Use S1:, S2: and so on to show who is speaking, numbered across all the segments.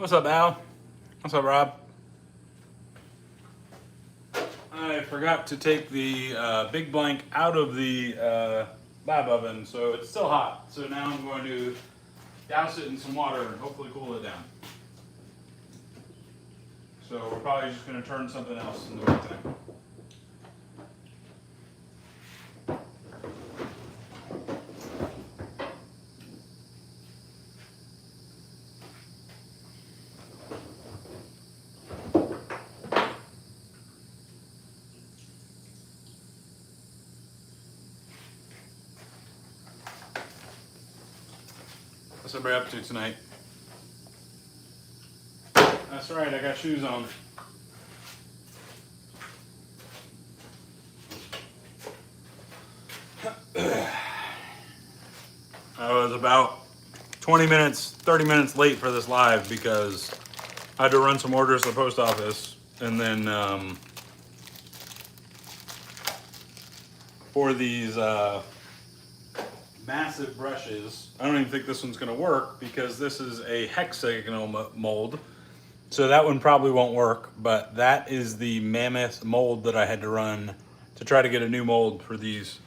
S1: What's up, Al? What's up, Rob? I forgot to take the big blank out of the lab oven, so it's still hot. So now I'm going to douse it in some water and hopefully cool it down. So we're probably just going to turn something else in the meantime. What's everybody up to tonight? That's right, I got shoes on. I was about 20 minutes, 30 minutes late for this live because I had to run some orders to the post office, and then for these massive brushes, I don't even think this one's going to work because this is a hexagonal mold, so that one probably won't work, but that is the mammoth mold that I had to run to try to get a new mold for these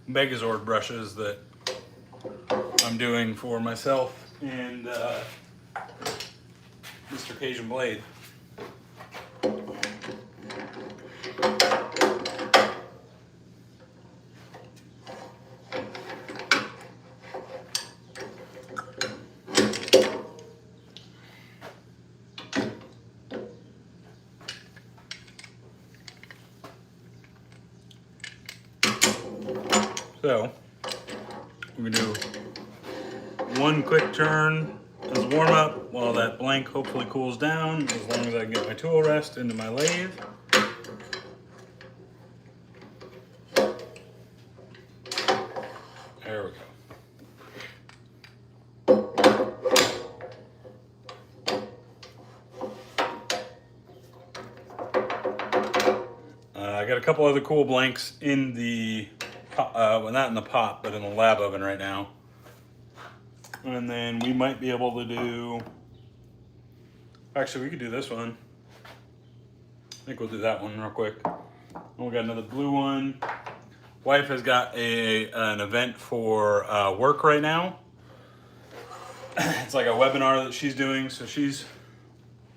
S1: Megazord brushes that I'm doing for myself and Mr. Cajun Blade. So we're gonna do one quick turn as a warm up while that blank hopefully cools down, as long as I can get my tool rest into my lathe. There we go. I got a couple other cool blanks in the well, not in the pot, but in the lab oven right now. And then we might be able to do, actually we could do this one. I think we'll do that one real quick. And we got another blue one. Wife has got an event for work right now. It's like a webinar that she's doing, so she's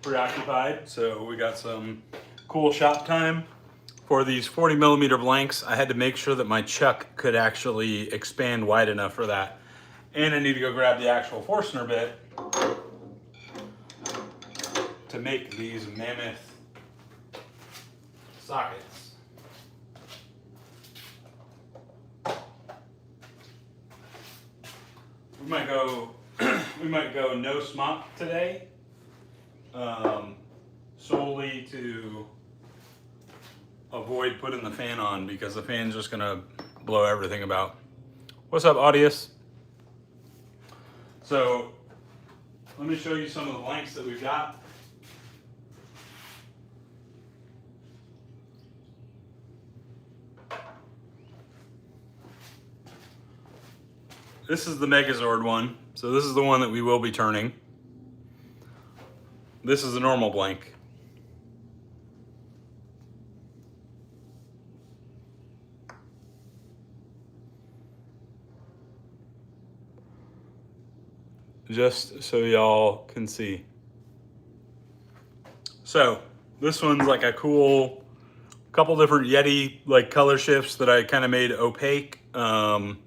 S1: preoccupied. So we got some cool shop time. For these 40 millimeter blanks, I had to make sure that my chuck could actually expand wide enough for that. And I need to go grab the actual Forstner bit to make these mammoth sockets. We might go no smock today, solely to avoid putting the fan on because the fan's just gonna blow everything about. What's up, Audius? So let me show you some of the blanks that we've got. This is the Megazord one. So this is the one that we will be turning. This is the normal blank. Just so y'all can see. So this one's like a cool couple different Yeti like color shifts that I kind of made opaque, and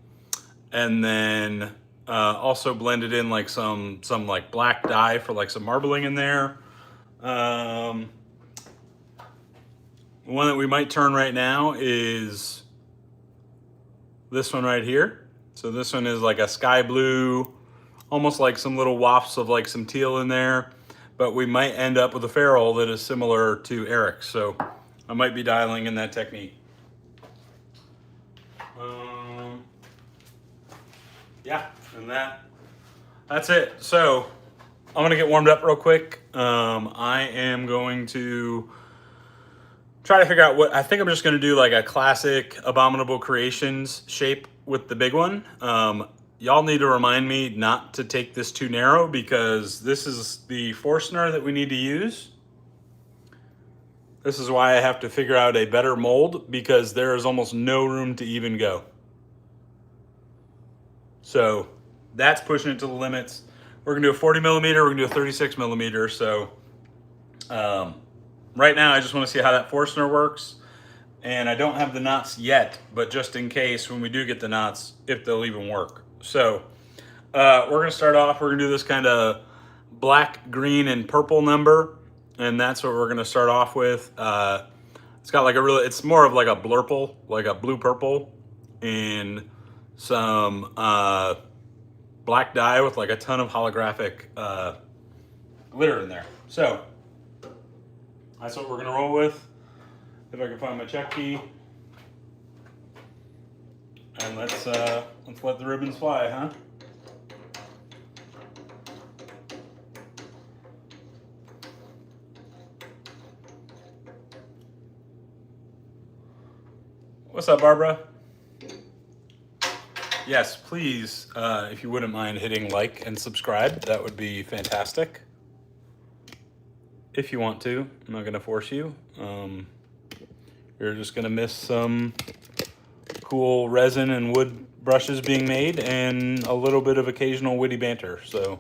S1: then also blended in like some like black dye for like some marbling in there. The one that we might turn right now is this one right here. So this one is like a sky blue, almost like some little wafts of like some teal in there, but we might end up with a ferrule that is similar to Eric's. So I might be dialing in that technique. Yeah, and that's it. So I'm gonna get warmed up real quick. I am going to try to figure out what, I think I'm just gonna do like a classic Abominable Creations shape with the big one. y'all need to remind me not to take this too narrow, because this is the Forstner that we need to use. This is why I have to figure out a better mold, because there is almost no room to even go. So that's pushing it to the limits. We're gonna do a 40 millimeter, we're gonna do a 36 millimeter. So right now I just wanna see how that Forstner works. And I don't have the knots yet, but just in case when we do get the knots, if they'll even work. So we're gonna start off, we're gonna do this kind of black, green, and purple number. And that's what we're gonna start off with. It's got like a really, it's more of like a blurple, like a blue purple, and some black dye with like a ton of holographic glitter in there. So that's what we're gonna roll with. If I can find my check key. And let's let the ribbons fly, huh? What's up, Barbara? Yes, please, if you wouldn't mind hitting like and subscribe, that would be fantastic. If you want to, I'm not gonna force you. You're just gonna miss some cool resin and wood brushes being made and a little bit of occasional witty banter. So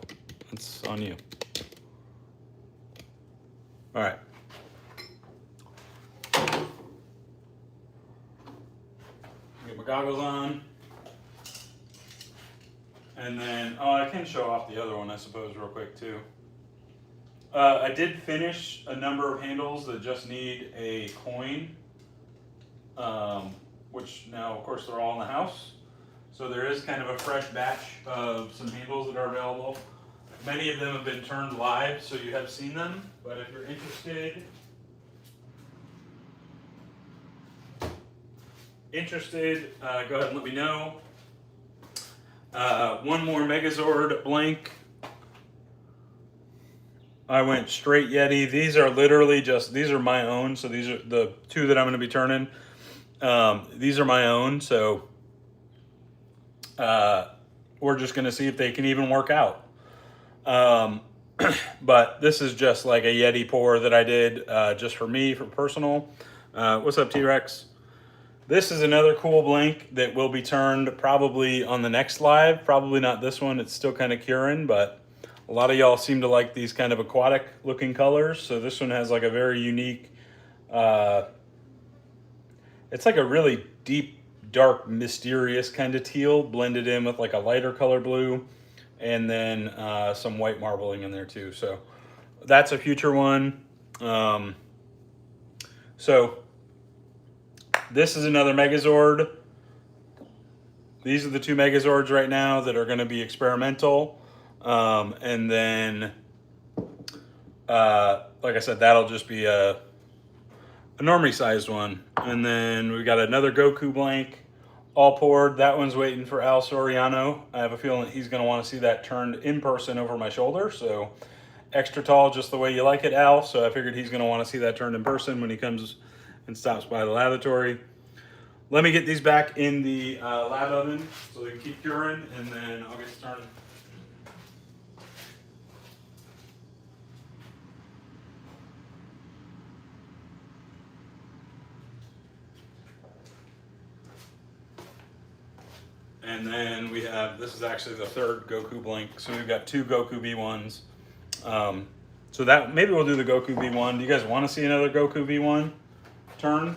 S1: it's on you. All right. Get my goggles on. And then, oh, I can show off the other one, I suppose, real quick too. I did finish a number of handles that just need a coin. Which now, of course, they're all in the house. So there is kind of a fresh batch of some handles that are available. Many of them have been turned live, so you have seen them. But if you're interested, go ahead and let me know. One more Megazord blank. I went straight Yeti. These are literally just, these are my own. So these are the two that I'm going to be turning. These are my own, so we're just going to see if they can even work out. But this is just like a Yeti pour that I did just for me, for personal. What's up, T-Rex? This is another cool blank that will be turned probably on the next live. Probably not this one. It's still kind of curing, but a lot of y'all seem to like these kind of aquatic looking colors. So this one has like a very unique... it's like a really deep, dark, mysterious kind of teal blended in with like a lighter color blue, and then some white marbling in there too. So that's a future one. So this is another Megazord. These are the two Megazords right now that are going to be experimental. And then, like I said, that'll just be a normie sized one. And then we got another Goku blank, all poured. That one's waiting for Al Soriano. I have a feeling that he's going to want to see that turned in person over my shoulder. So extra tall, just the way you like it, Al. So I figured he's going to want to see that turned in person when he comes and stops by the lavatory. Let me get these back in the lab oven so they can keep curing, and then I'll get started. And then we have, this is actually the third Goku blank. So we've got two Goku V1s. So that, maybe we'll do the Goku V1. Do you guys want to see another Goku V1 turn?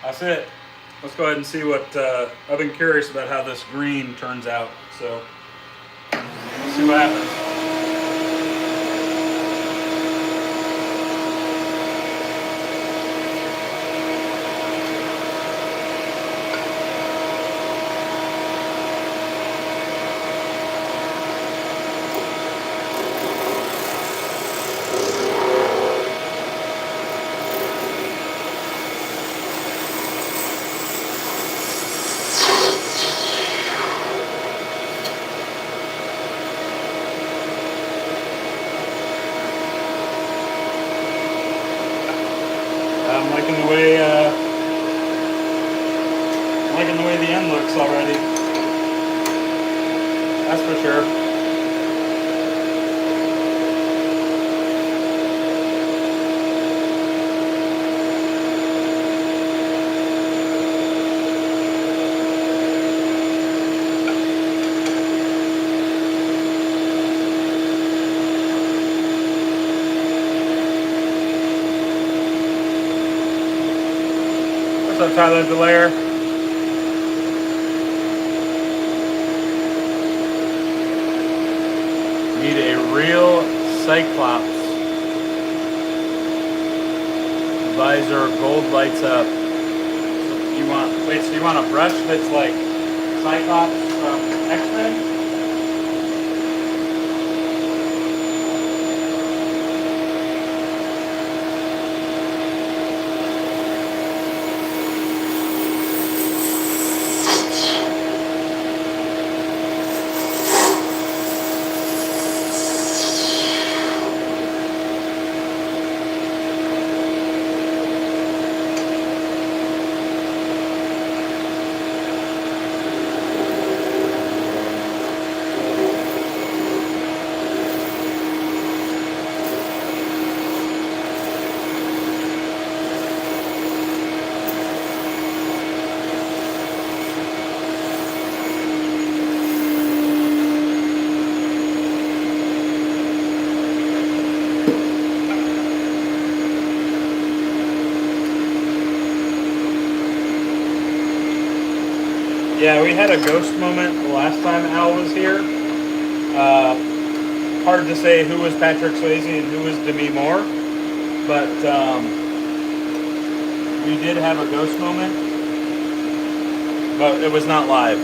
S1: That's it. Let's go ahead and see what, I've been curious about how this green turns out. So let's see what happens. I'm liking the way the end looks already. That's for sure. What's up, Tyler Delaire? Need a real Cyclops. Visor, gold lights up. So you want a brush that's like Cyclops from X-Men? Yeah, we had a ghost moment the last time Al was here. Hard to say who was Patrick Swayze and who was Demi Moore, but we did have a ghost moment, but it was not live.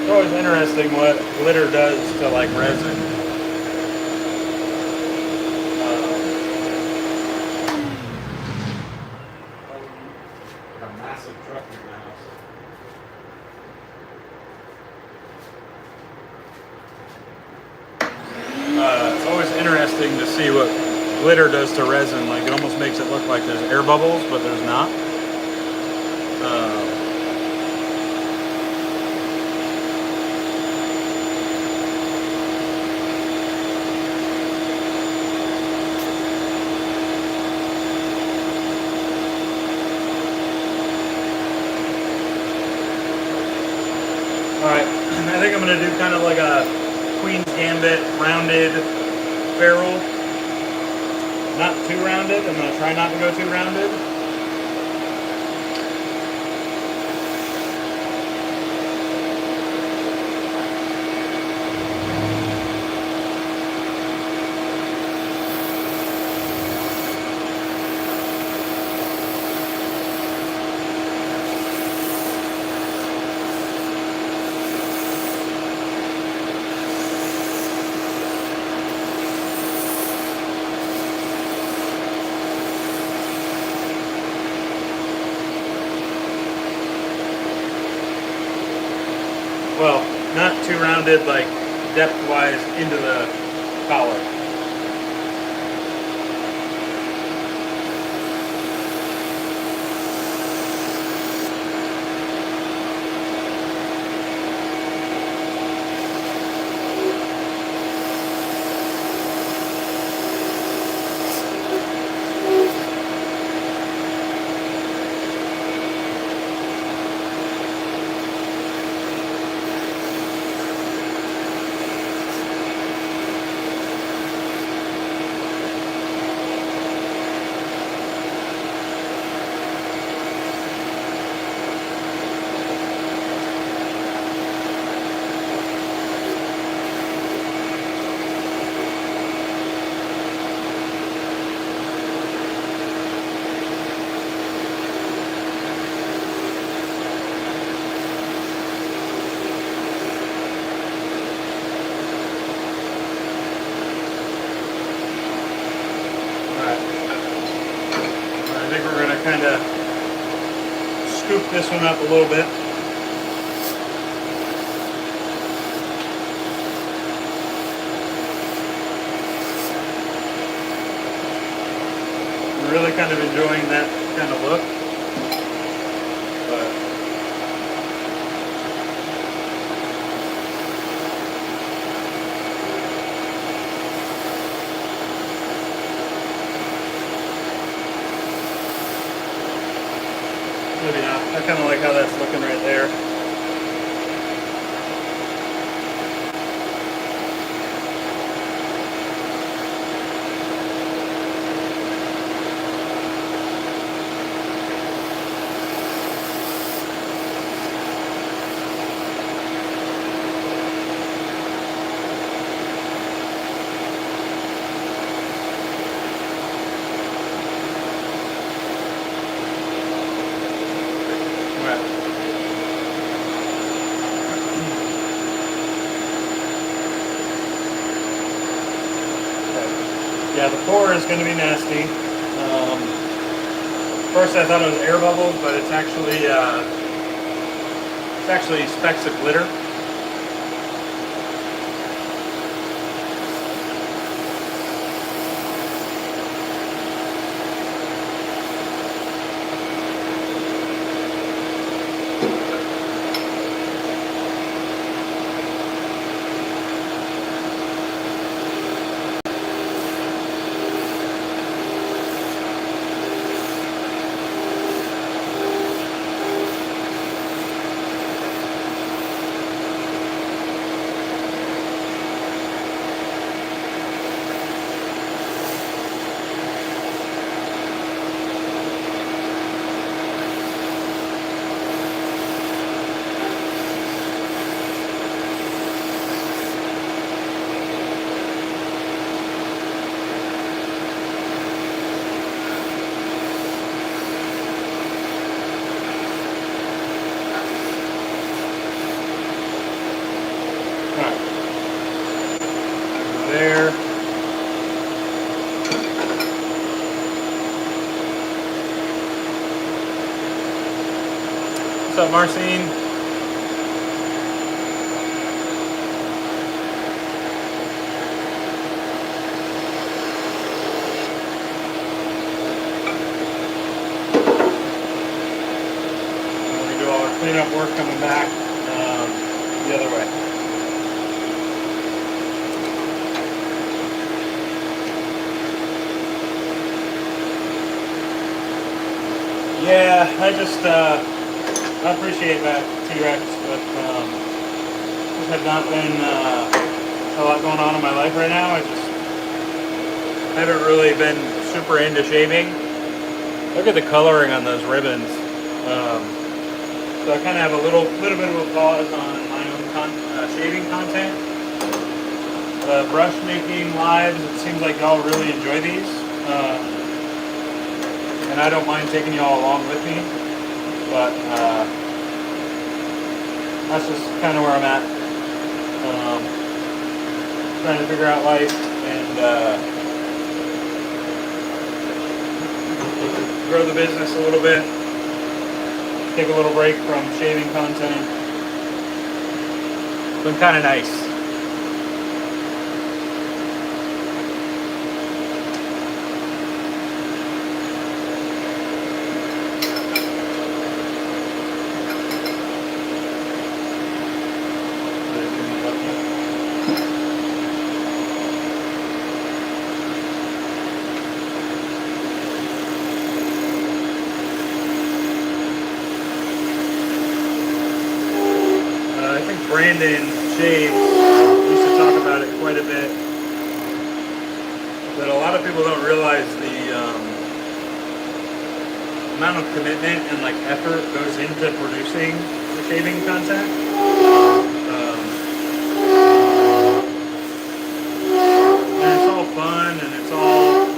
S1: It's always interesting what glitter does to like resin. A massive truck in the house. It's always interesting to see what glitter does to resin. Like it almost makes it look like there's air bubbles, but there's not. Alright, I think I'm going to do kind of like a Queen's Gambit rounded barrel. Not too rounded. I'm going to try not to go too rounded. Well, not too rounded, like depth-wise into the collar. this one up a little bit. I'm really kind of enjoying that kind of look. But maybe not. I kind of like how that's looking right there. Yeah, the pour is going to be nasty. First I thought it was air bubbles, but it's actually specks of glitter. There. What's up, Marcine? We do all our cleanup work coming back the other way. Yeah, I appreciate that, T-Rex, but just have not been a lot going on in my life right now. I just haven't really been super into shaving. Look at the coloring on those ribbons. So I kind of have a little bit of a pause on my own shaving content. Brush making lives, it seems like y'all really enjoy these. And I don't mind taking y'all along with me, but that's just kind of where I'm at. Trying to figure out life and grow the business a little bit. Take a little break from shaving content. It's been kind of nice. Brandon shaves used to talk about it quite a bit, but a lot of people don't realize the amount of commitment and like effort goes into producing the shaving content. And it's all fun and it's all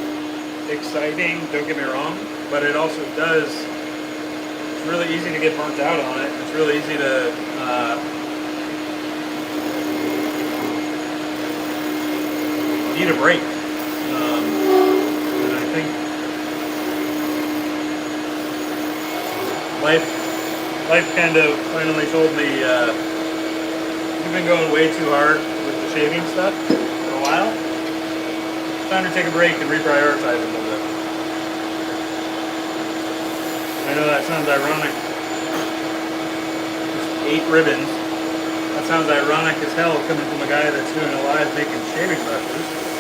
S1: exciting, don't get me wrong, but it also does, it's really easy to get burnt out on it. It's really easy to need a break. And I think life Life kind of finally told me you've been going way too hard with the shaving stuff for a while. It's time to take a break and reprioritize a little bit. I know that sounds ironic. Just 8 ribbons. That sounds ironic as hell coming from a guy that's doing a live making shaving brushes.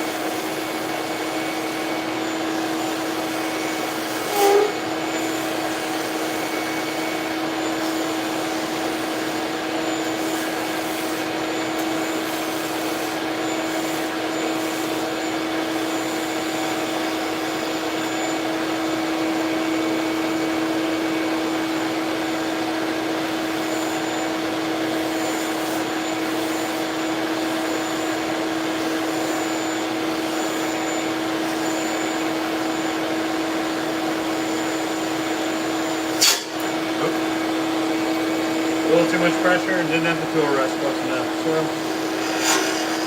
S1: A little too much pressure and didn't have the tool rest close enough. So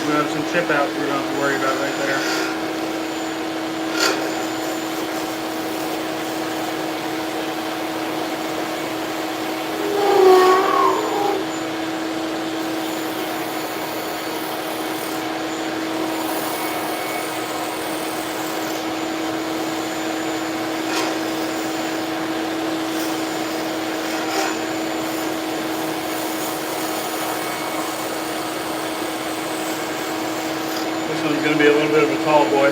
S1: we have some chip outs we don't have to worry about right there. This one's going to be a little bit of a tall boy.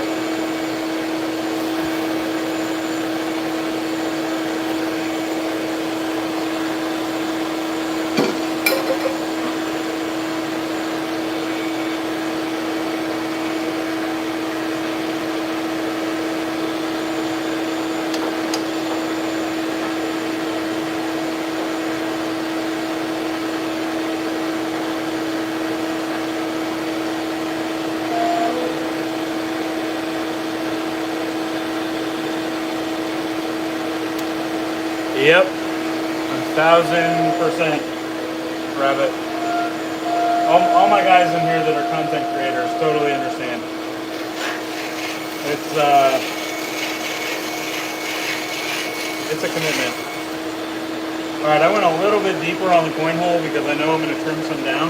S1: Yep, 1000% rabbit. All my guys in here that are content creators totally understand. It's a commitment. All right, I went a little bit deeper on the coin hole because I know I'm going to trim some down.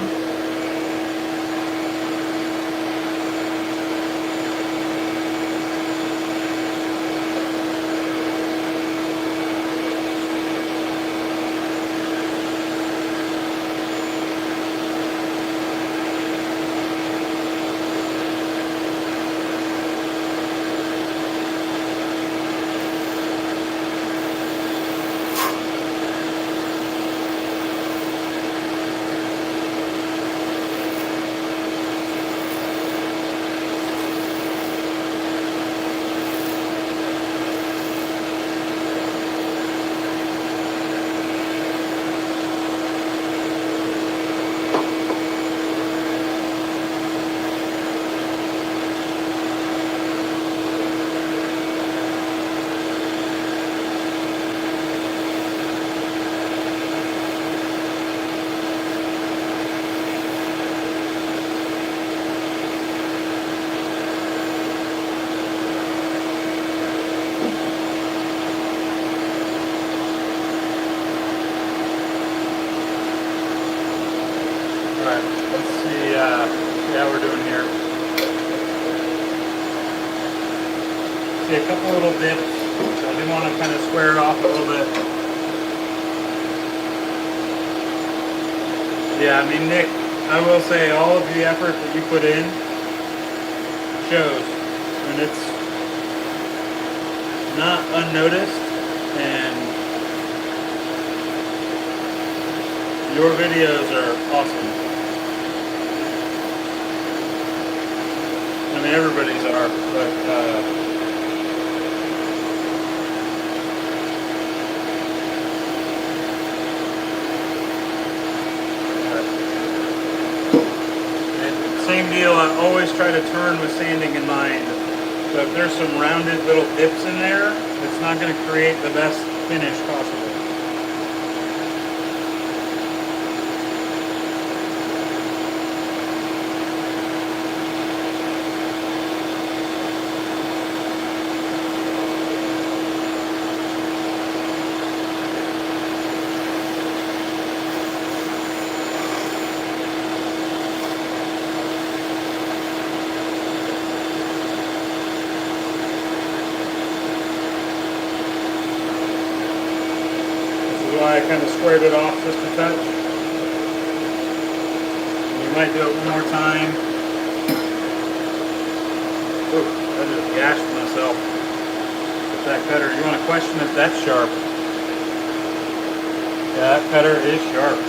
S1: Alright, let's see how we're doing here. See a couple little dips, so I do want to kind of square it off a little bit. Yeah, I mean, Nick, I will say all of the effort that you put in shows, and it's not unnoticed, and your videos are awesome. I mean, everybody's are, but same deal, I always try to turn with sanding in mind. So if there's some rounded little dips in there, it's not going to create the best finish possible. I kind of squared it off just a touch. We might do it one more time. Ooh, I just gashed myself with that cutter. You want to question if that's sharp? Yeah, that cutter is sharp.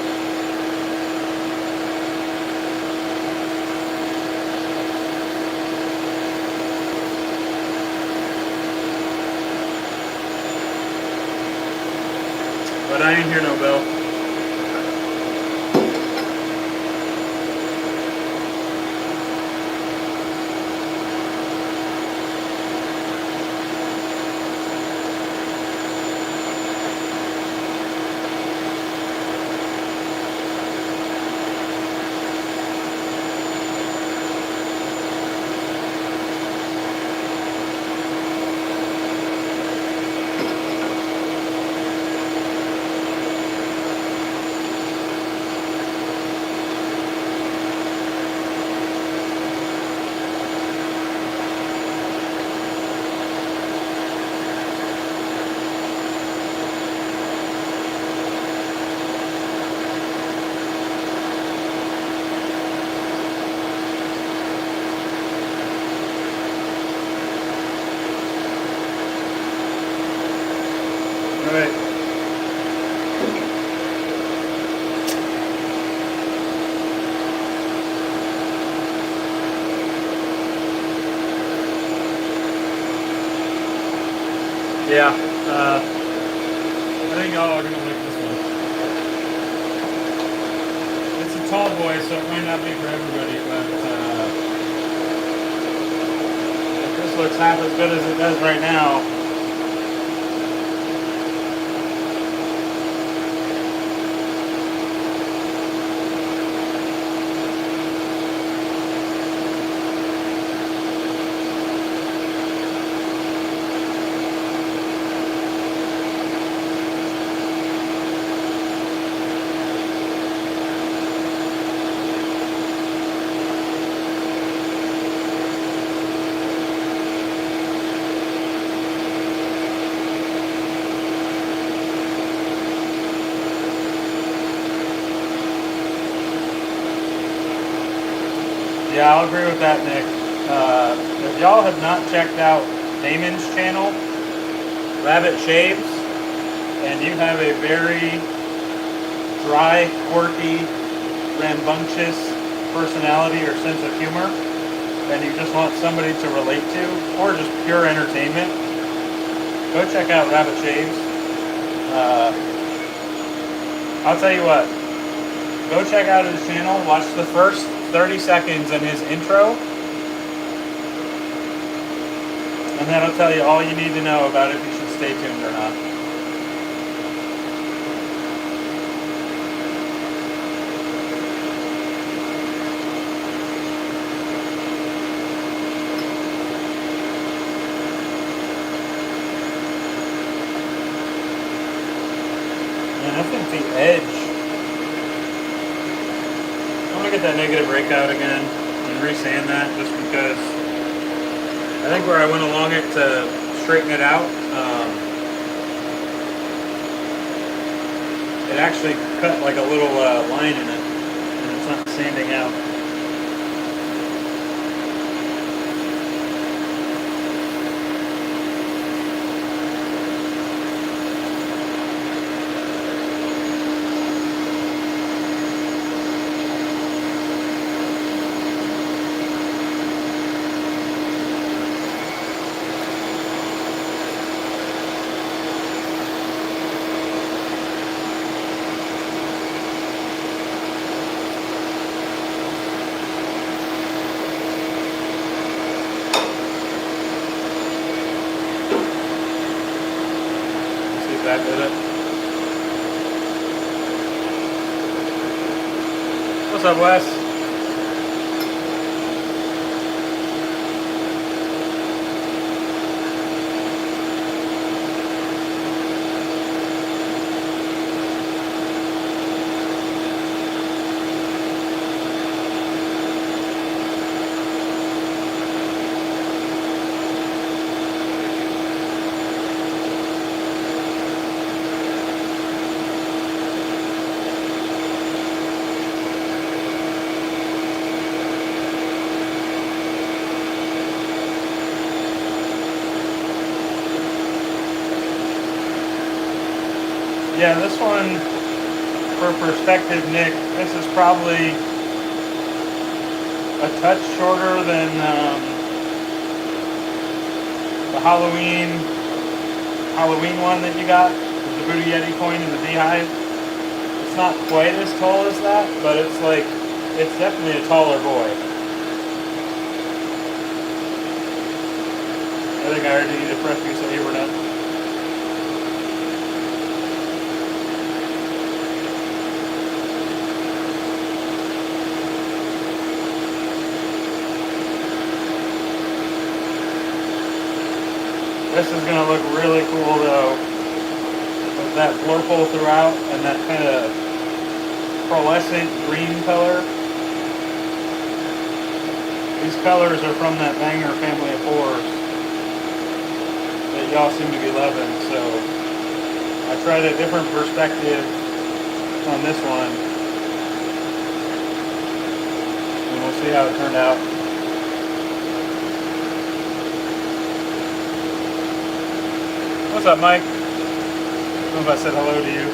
S1: But I ain't hear no bell. Alright. Yeah, I think y'all are going to like this one. It's a tall boy, so it might not be for everybody, but if this looks half as good as it does right now, yeah, I'll agree with that, Nick. If y'all have not checked out Damon's channel, Rabbit Shaves, and you have a very dry, quirky, rambunctious personality or sense of humor, and you just want somebody to relate to, or just pure entertainment, go check out Rabbit Shaves. I'll tell you what, go check out his channel, watch the first 30 seconds in his intro, and that'll tell you all you need to know about if you should stay tuned or not. And I think the edge, I'm going to get that negative rake out again and resand that, just because I think where I went along it to straighten it out, it actually cut like a little line in it, and it's not sanding out. That did it. What's up, Wes? Yeah, this one, for perspective, Nick, this is probably a touch shorter than the Halloween one that you got, with the Voodoo Yeti coin and the beehive. It's not quite as tall as that, but it's like, it's definitely a taller boy. I think I already need a fresh piece of Haber nut. This is going to look really cool though, with that blurple throughout and that kind of pearlescent green color. These colors are from that banger family of fours that y'all seem to be loving, so I tried a different perspective on this one, and we'll see how it turned out. What's up, Mike? I don't know if I said hello to you.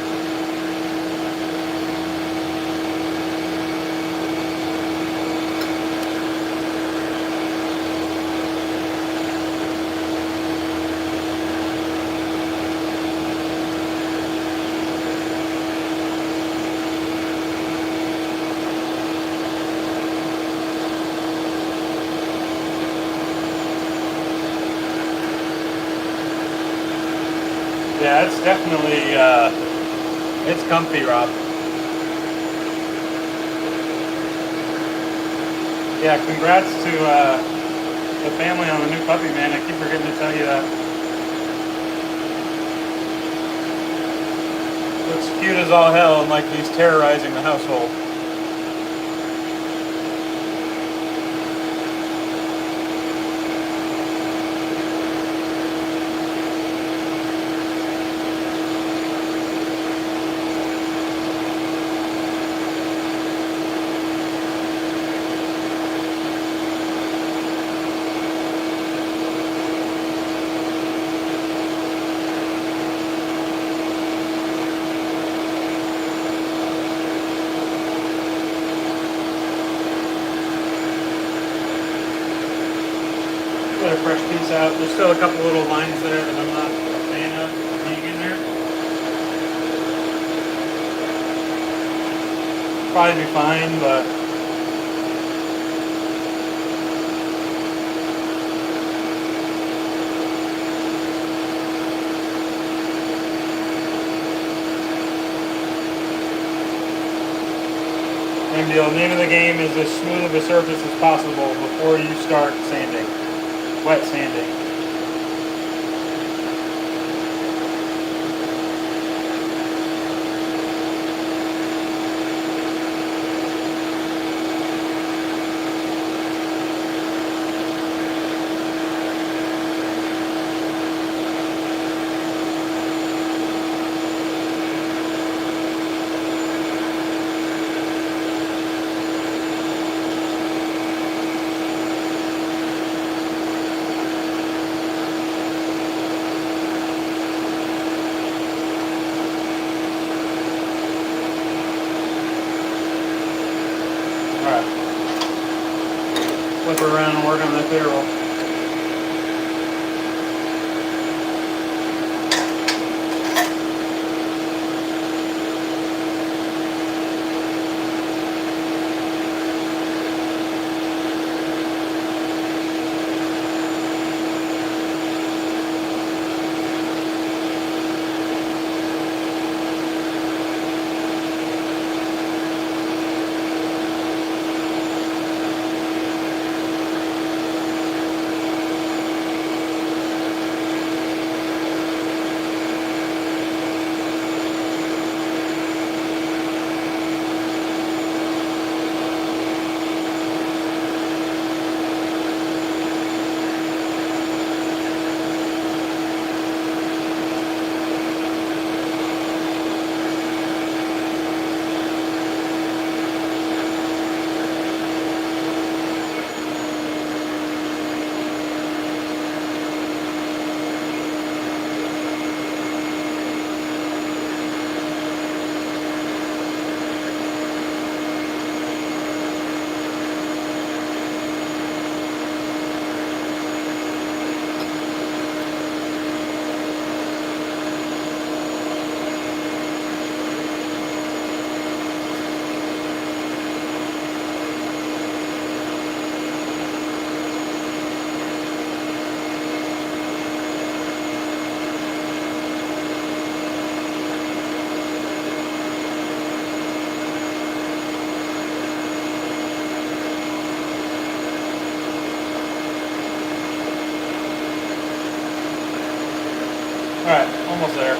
S1: Yeah, it's definitely, it's comfy, Rob. Yeah, congrats to the family on the new puppy, man. I keep forgetting to tell you that. Looks cute as all hell and like he's terrorizing the household. Get a fresh piece out. There's still a couple little lines there that I'm not a fan of being in there. Probably be fine, but same deal. The name of the game is as smooth of a surface as possible before you start sanding. Wet sanding. Alright. Flip her around and work on that barrel. Almost there.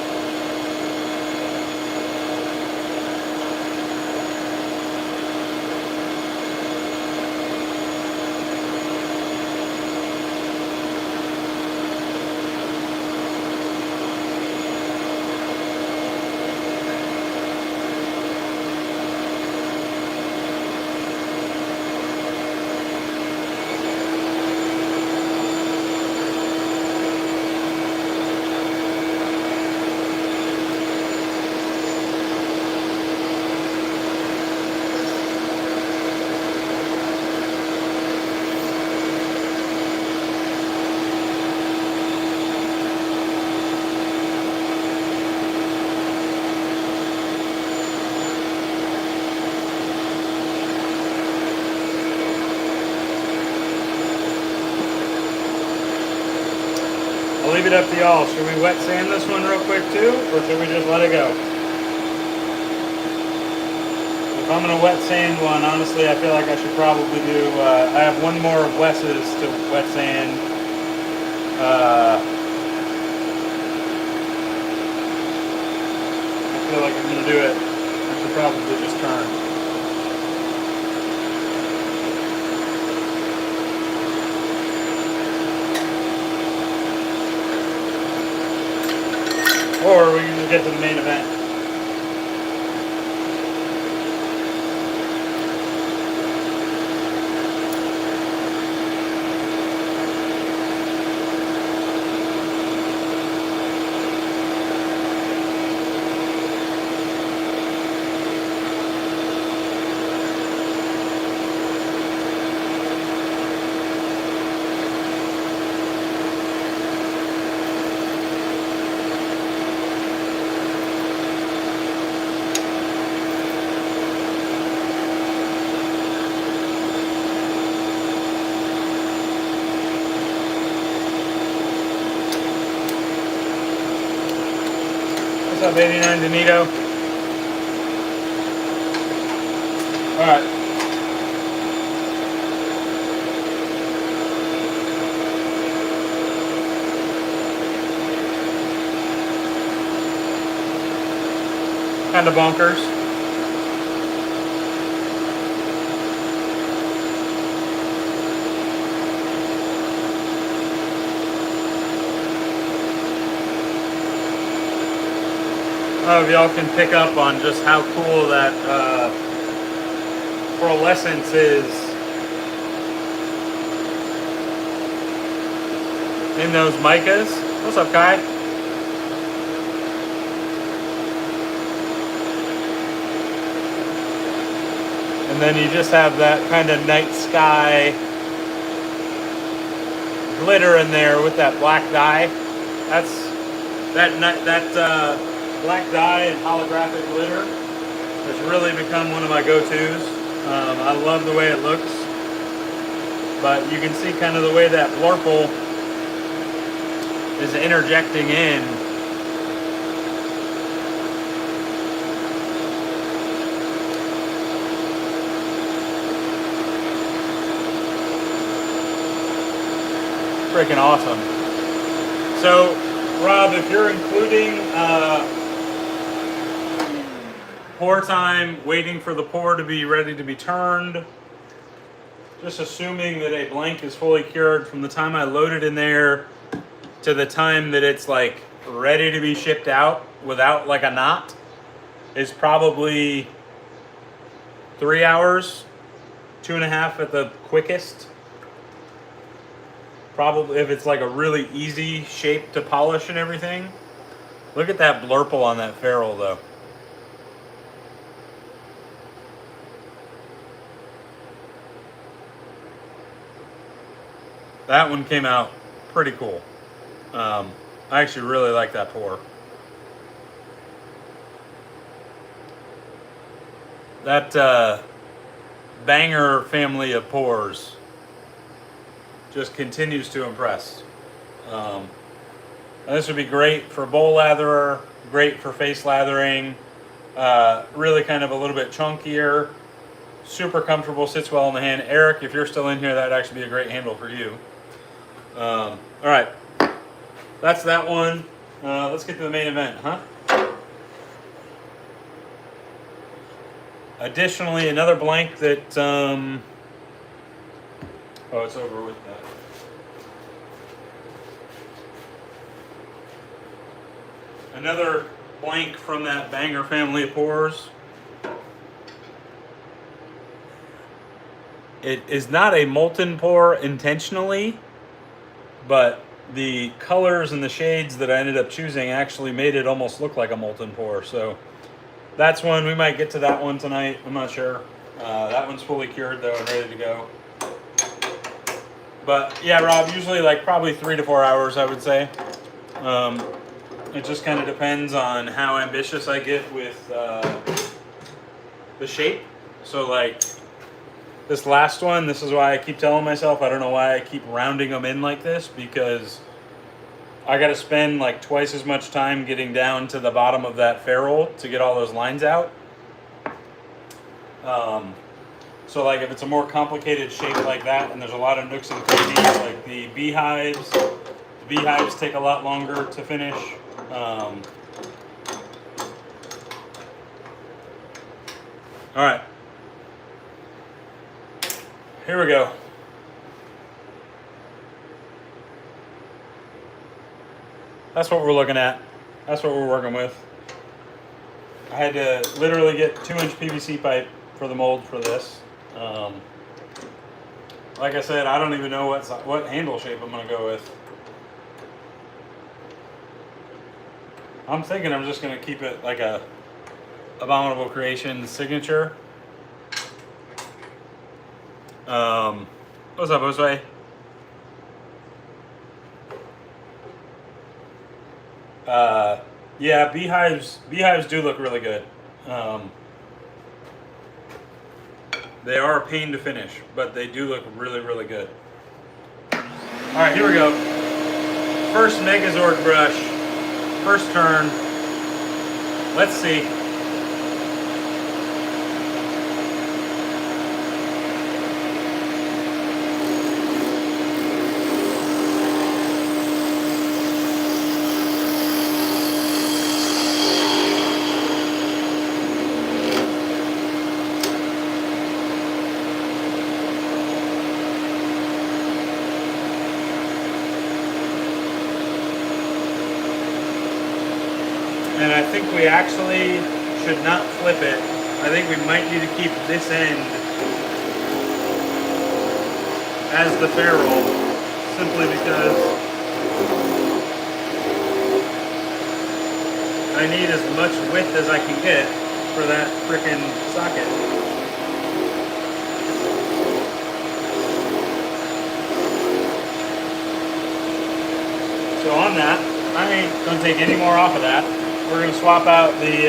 S1: I'll leave it up to y'all. Should we wet sand this one real quick too, or should we just let it go? If I'm gonna wet sand one, honestly, I feel like I should probably do, I have one more of Wes's to wet sand. I feel like I'm gonna do it. I should probably just turn. Or we can just get to the main event. What's up, 89 Danito? All right. Kind of bonkers. I don't know if y'all can pick up on just how cool that fluorescence is in those micas. What's up, Kai? And then you just have that kind of night sky glitter in there with that black dye. That black dye and holographic glitter has really become one of my go-tos. I love the way it looks, but you can see kind of the way that Blurple is interjecting in. Freaking awesome. So, Rob, if you're including pour time, waiting for the pour to be ready to be turned, just assuming that a blank is fully cured from the time I load it in there to the time that it's like ready to be shipped out without like a knot, is probably 3 hours, 2.5 at the quickest. Probably if it's like a really easy shape to polish and everything. Look at that blurple on that ferrule though. That one came out pretty cool. I actually really like that pour. That Banger family of pours just continues to impress. And this would be great for bowl latherer, great for face lathering, really kind of a little bit chunkier, super comfortable, sits well in the hand. Eric, if you're still in here, that'd actually be a great handle for you. All right, that's that one. Let's get to the main event, huh? Additionally, another blank that, oh, it's over with that. Another blank from that banger family of pours. It is not a molten pour intentionally, but the colors and the shades that I ended up choosing actually made it almost look like a molten pour. So that's one. We might get to that one tonight. I'm not sure. That one's fully cured though and ready to go. But yeah, Rob, usually like probably 3 to 4 hours, I would say. It just kind of depends on how ambitious I get with the shape. So like this last one, this is why I keep telling myself, I don't know why I keep rounding them in like this, because I got to spend like twice as much time getting down to the bottom of that ferrule to get all those lines out. So like if it's a more complicated shape like that, and there's a lot of nooks and crannies, like the beehives take a lot longer to finish. All right, here we go. That's what we're looking at. That's what we're working with. I had to literally get 2-inch PVC pipe for the mold for this. Like I said, I don't even know what handle shape I'm going to go with. I'm thinking I'm just going to keep it like a Abominable Creation signature. What's up, Jose? Yeah, beehives do look really good. They are a pain to finish, but they do look really, really good. All right, here we go. First Megazord brush, first turn. Let's see. And I think we actually should not flip it. I think we might need to keep this end as the ferrule, simply because I need as much width as I can get for that frickin' socket. So on that, I ain't gonna take any more off of that. We're going to swap out the,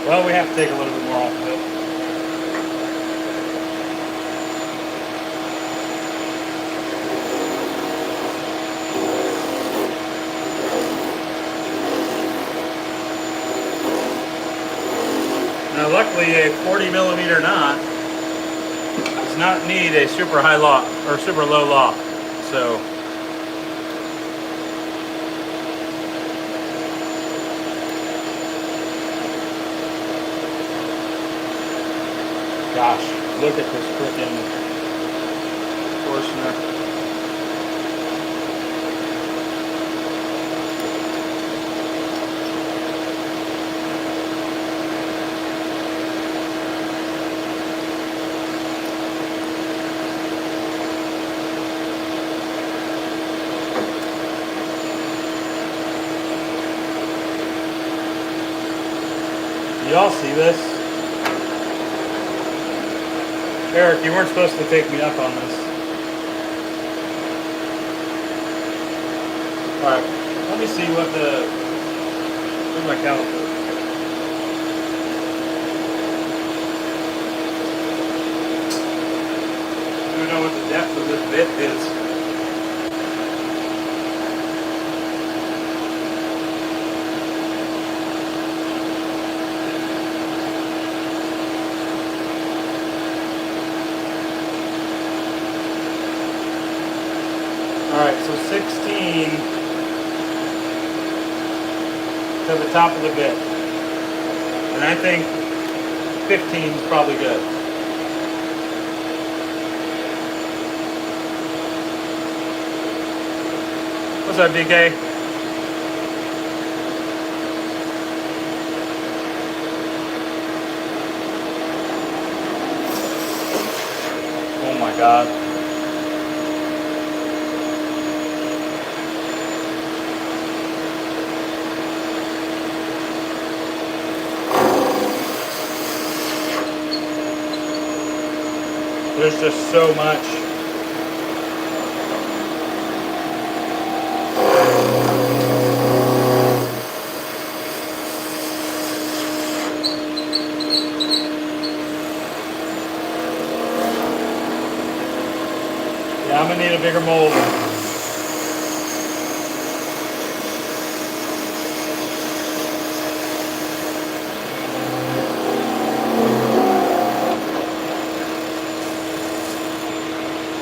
S1: well, we have to take a little bit more off of it. Now luckily a 40 millimeter knot does not need a super high lock or super low lock, so gosh, look at this frickin' Forstner. Y'all see this? Eric, you weren't supposed to take me up on this. Alright, let me see what where's my caliper? I don't know what the depth of this bit is. Alright, so 6 16 to the top of the bit. And I think 15 is probably good. What's up, DK? Oh my God. There's just so much. Yeah, I'm gonna need a bigger mold.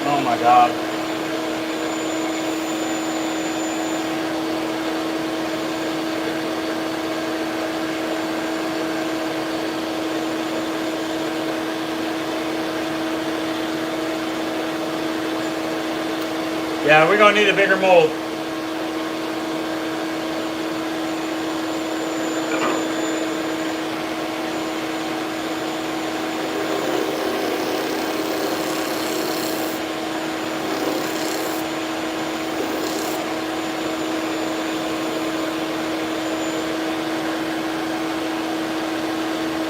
S1: Oh my God. Yeah, we're gonna need a bigger mold.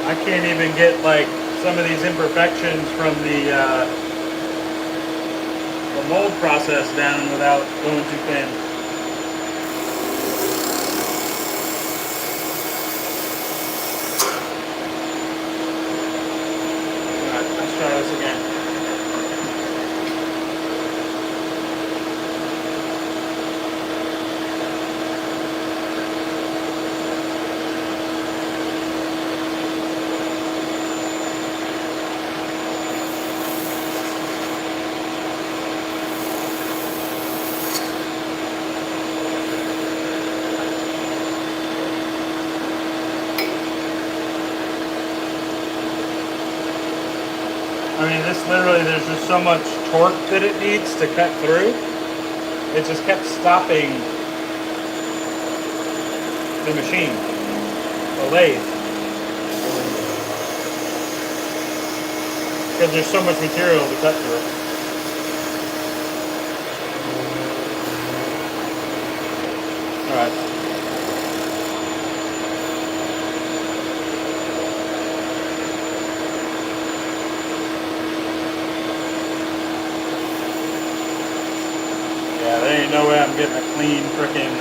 S1: I can't even get like some of these imperfections from the mold process down without going too thin. Alright, let's try this again. I mean, this literally, there's just so much torque that it needs to cut through. It just kept stopping the machine, the lathe. Because there's so much material to cut through. Alright. Yeah, there ain't no way I'm getting a clean frickin'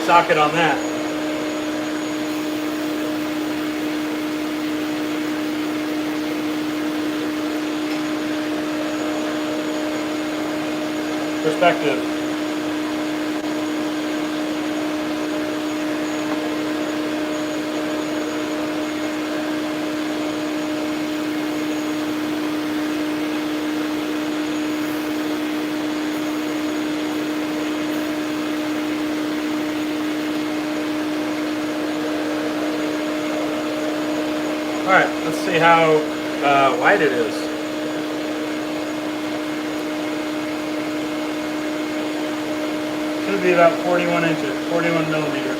S1: socket on that. Perspective. Alright, let's see how wide it is. Should be about 41 inches, 41 millimeters.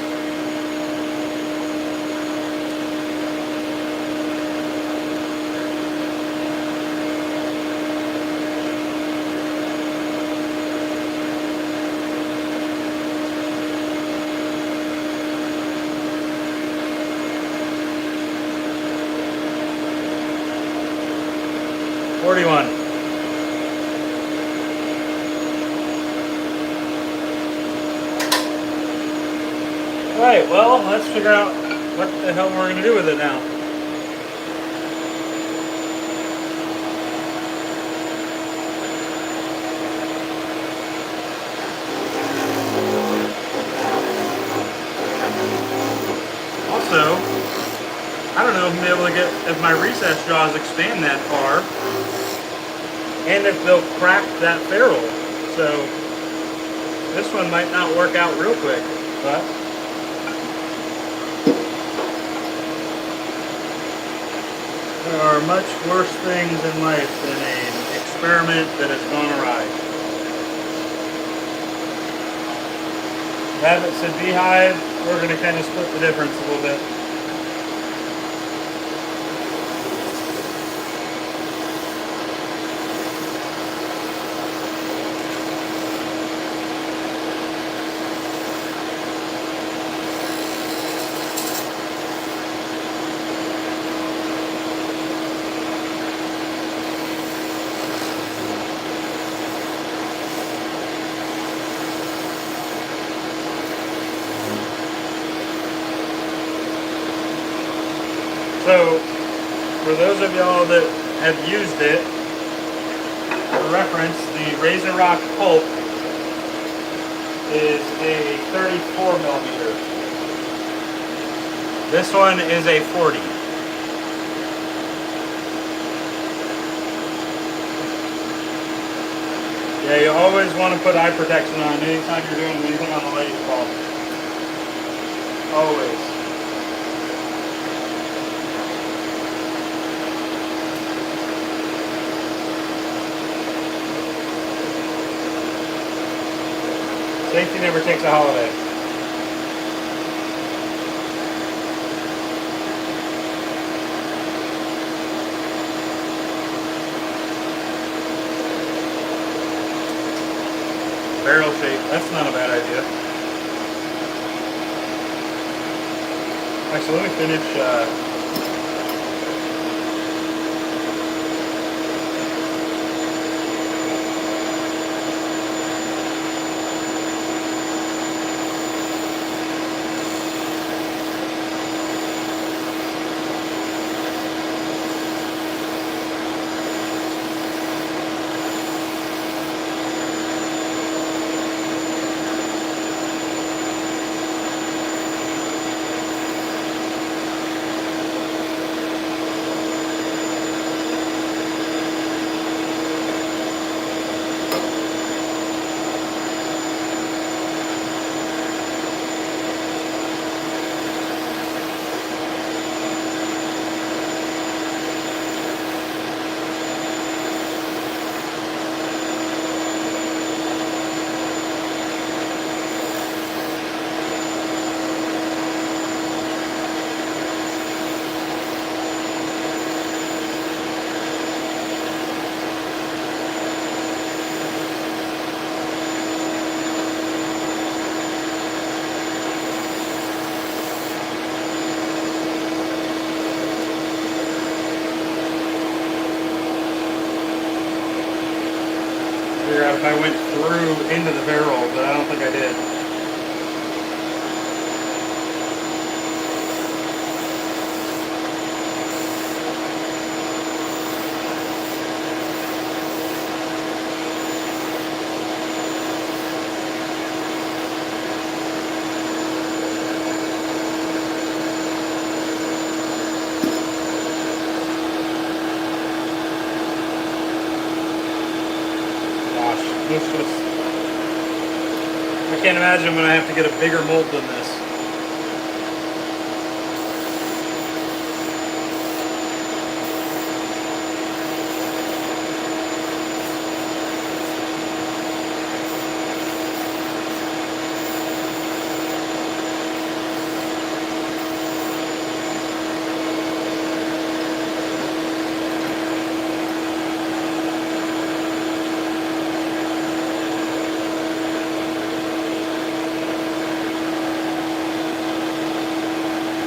S1: Alright, well, let's figure out what the hell we're going to do with it now. Also, I don't know if I'm able to get, if my recess jaws expand that far, and if they'll crack that ferrule So this one might not work out real quick, but there are much worse things in life than an experiment that has gone awry. Rabbits and beehive, we're going to kind of split the difference a little bit. So, for those of y'all that have used it, for reference, the Razor Rock Pulp is a 34 millimeter. This one is a 40. Yeah, you always want to put eye protection on anytime you're doing anything on the lady ball. Always. Safety never takes a holiday. Barrel shape, that's not a bad idea. Actually, let me finish figure out if I went through into the barrel, but I don't think I did. I can't imagine I'm going to have to get a bigger mold than this.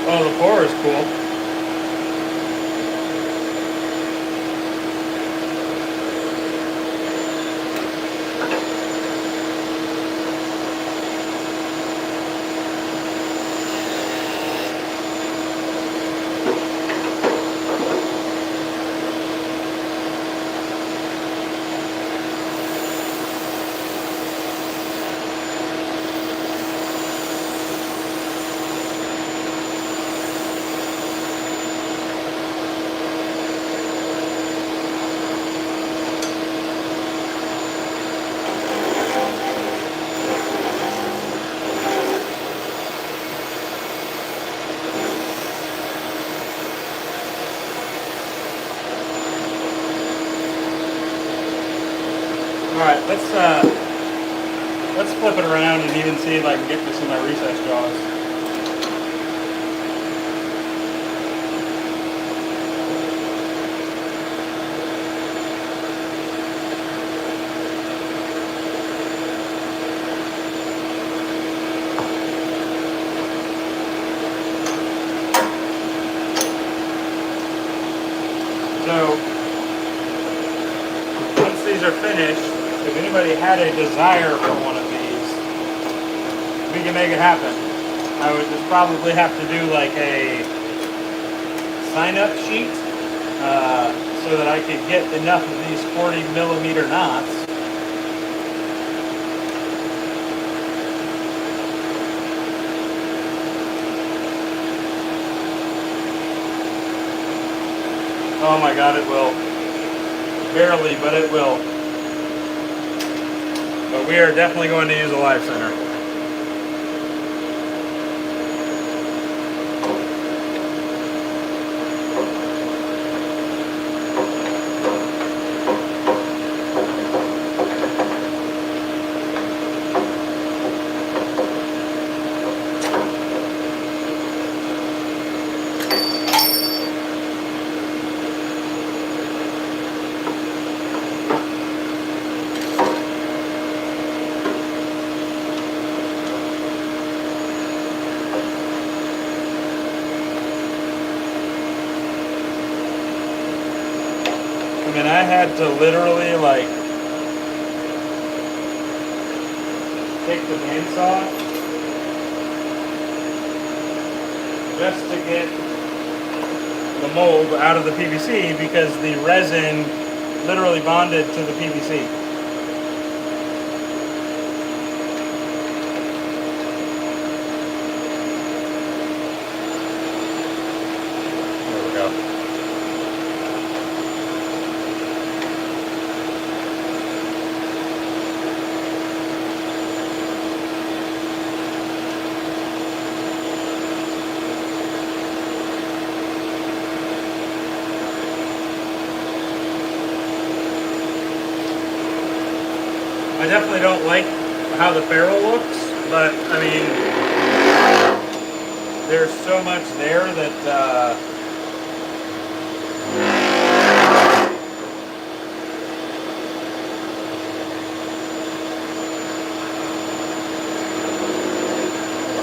S1: Oh, the pour is cool. All right, let's flip it around and even see if I can get this in my recess jaws. So, once these are finished, if anybody had a desire for one of these, we can make it happen. I would just probably have to do like a sign-up sheet so that I could get enough of these 40mm knots. Oh my God, it will. Barely, but it will. But we are definitely going to use a live center. And I had to literally like take the bandsaw just to get the mold out of the PVC because the resin literally bonded to the PVC. There we go. I definitely don't like how the ferrule looks, but I mean, there's so much there that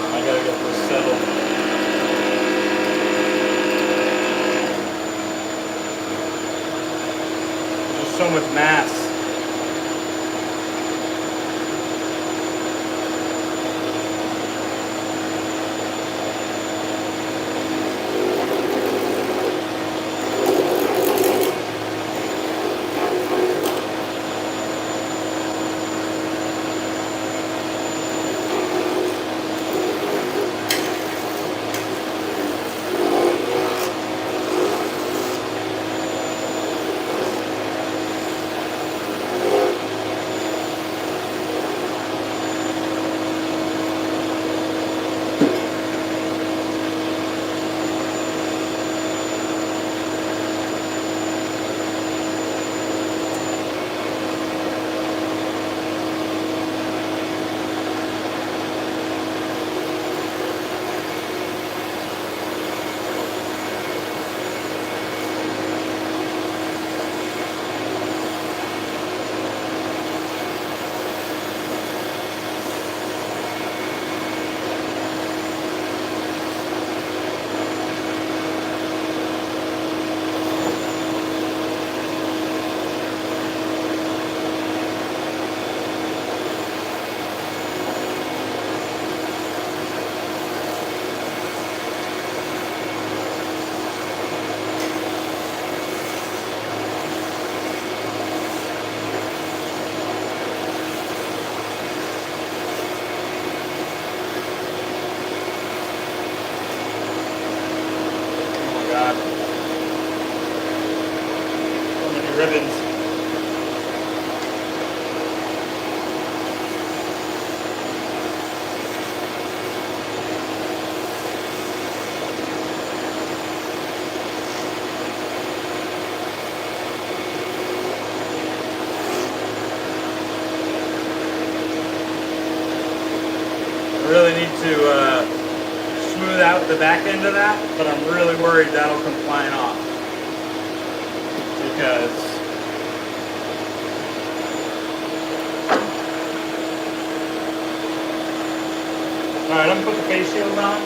S1: I gotta get this settled. There's just so much mass. Ribbons. to smooth out the back end of that, but I'm really worried that'll come flying off because all right, I'm gonna put the face shield on.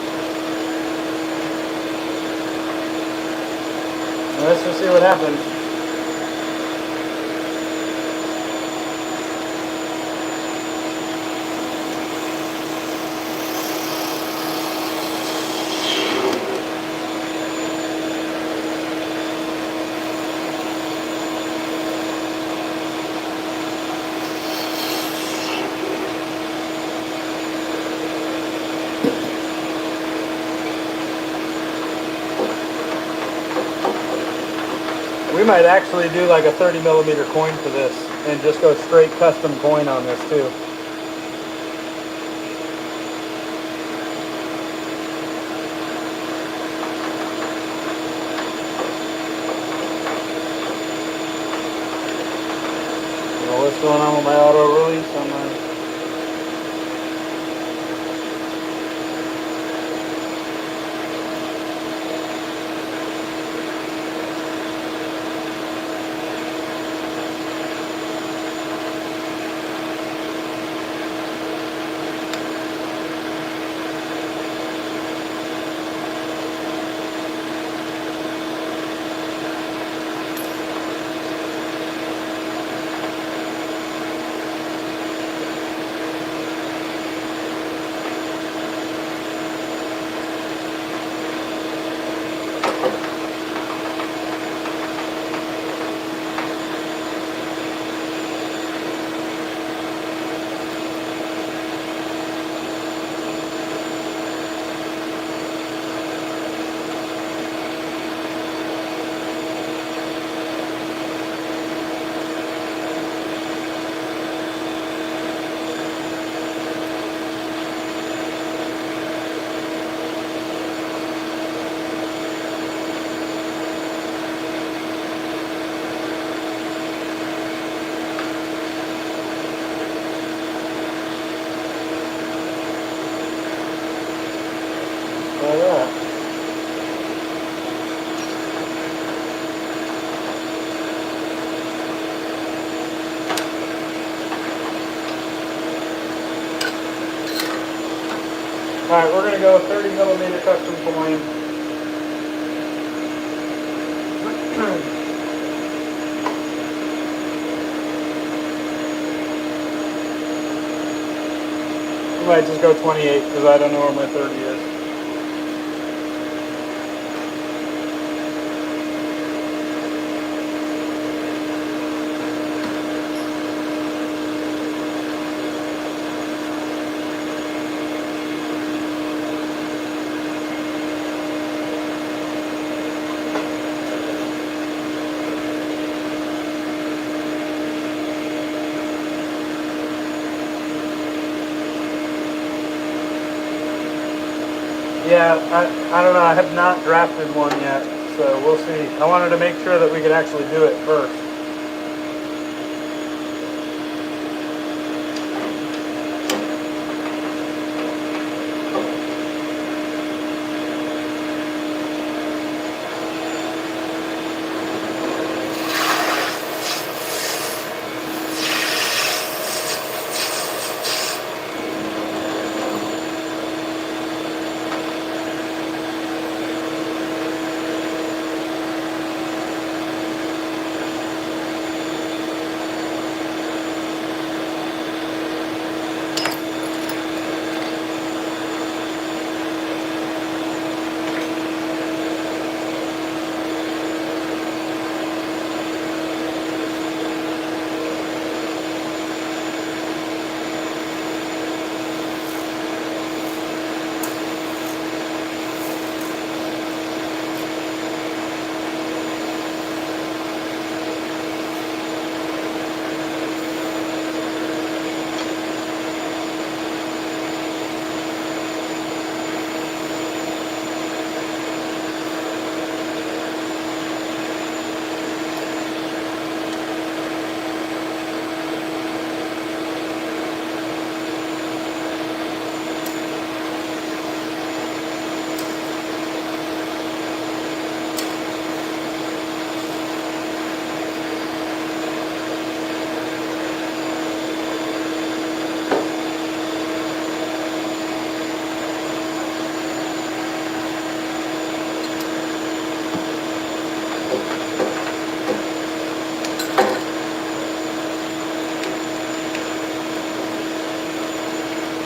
S1: Let's just see what happens. We might actually do like a 30mm coin for this and just go straight custom coin on this too. Well, what's going on with my auto release on my... Alright, we're going to go 30mm custom coin. I might just go 28 because I don't know where my 30 is. Yeah, I don't know. I have not drafted one yet, so we'll see. I wanted to make sure that we could actually do it first.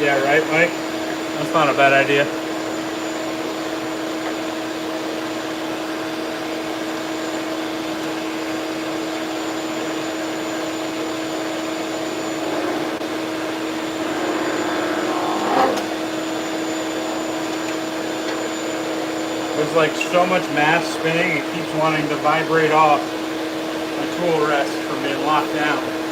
S1: Yeah, right, Mike? That's not a bad idea. There's like so much mass spinning, it keeps wanting to vibrate off my tool rest from being locked down.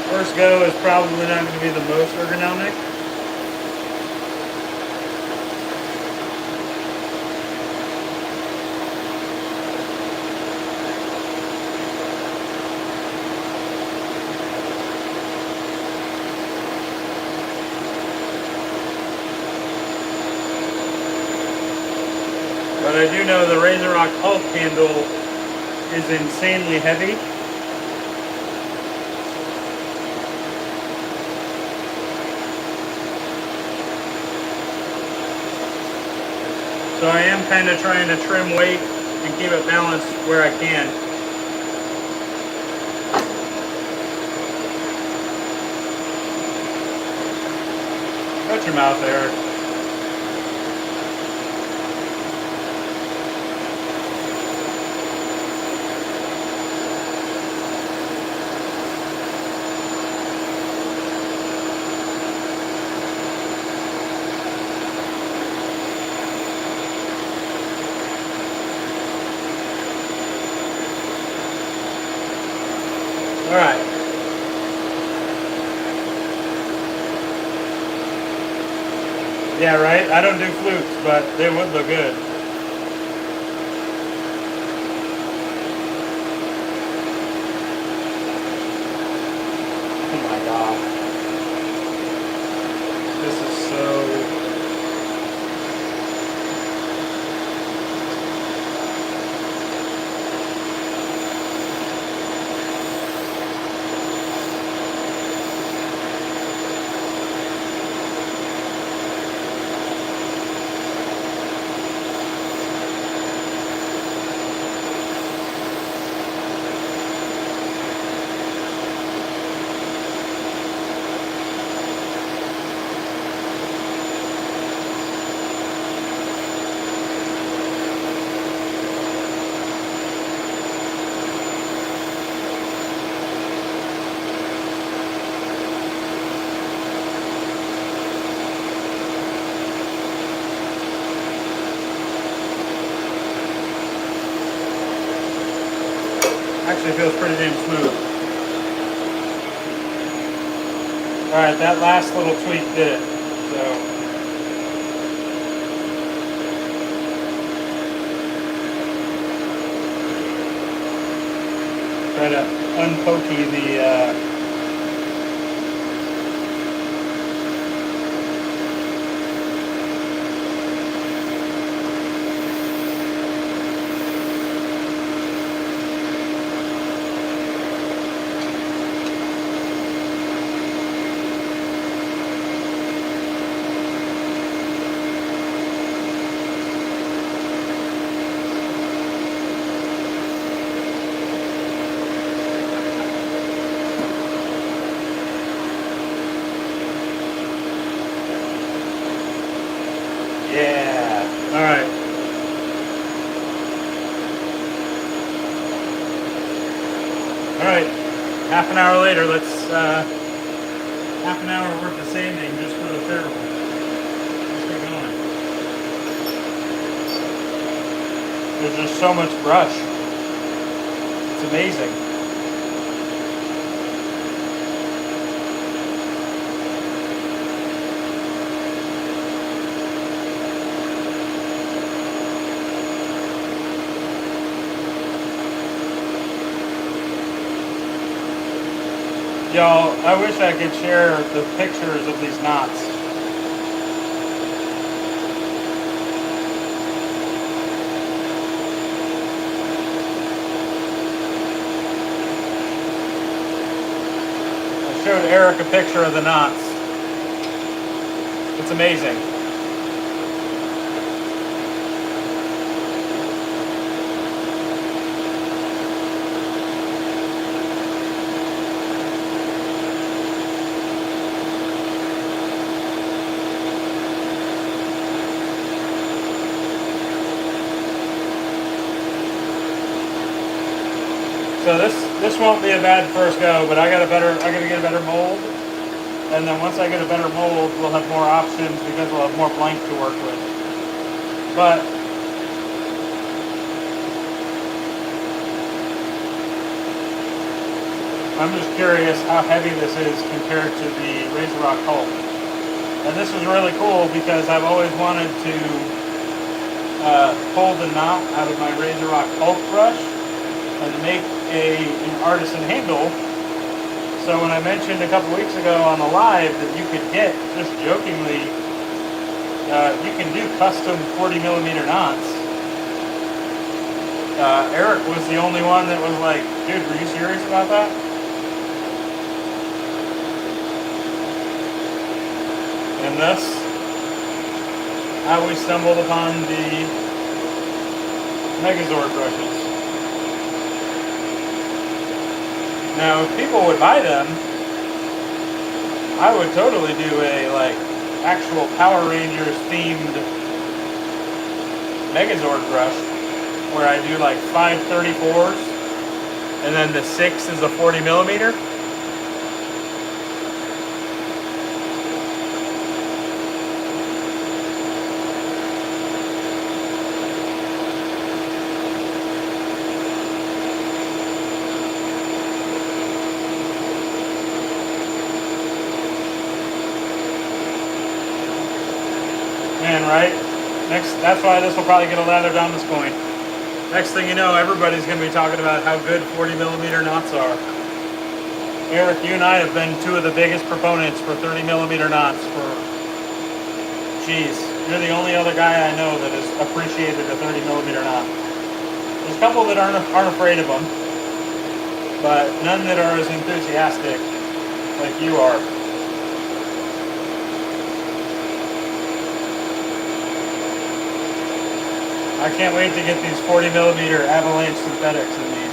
S1: First go is probably not going to be the most ergonomic. But I do know the Razor Rock Hulk handle is insanely heavy. So I am kind of trying to trim weight and keep it balanced where I can. Shut your mouth, Eric. All right. Yeah, right? I don't do flutes, but they would look good. Oh my God. This is so... Actually feels pretty damn smooth. Alright, that last little tweak did it. So try to unpokey the yeah. Alright. Alright. Half an hour later, let's half an hour worth of sanding just for the ferrule. Let's get going. There's just so much brush. It's amazing. Y'all, I wish I could share the pictures of these knots. I showed Eric a picture of the knots. It's amazing. So this won't be a bad first go, but I gotta get a better mold, and then once I get a better mold, we'll have more options because we'll have more blank to work with. But I'm just curious how heavy this is compared to the Razor Rock Hulk. And this is really cool because I've always wanted to pull the knot out of my Razor Rock Hulk brush and make an artisan handle. So when I mentioned a couple weeks ago on the live that you could get, just jokingly, you can do custom 40 millimeter knots. Eric was the only one that was like, dude, were you serious about that? And thus, we stumbled upon the Megazord brushes. Now, if people would buy them, I would totally do a actual Power Rangers themed Megazord brush, where I do 5 34s, and then the 6 is a 40 millimeter. Man, right? That's why this will probably get a lathered on this coin. Next thing you know, everybody's going to be talking about how good 40 millimeter knots are. Eric, you and I have been two of the biggest proponents for 30 millimeter knots for, geez, you're the only other guy I know that has appreciated a 30 millimeter knot. There's a couple that aren't afraid of them, but none that are as enthusiastic like you are. I can't wait to get these 40 millimeter avalanche synthetics in these.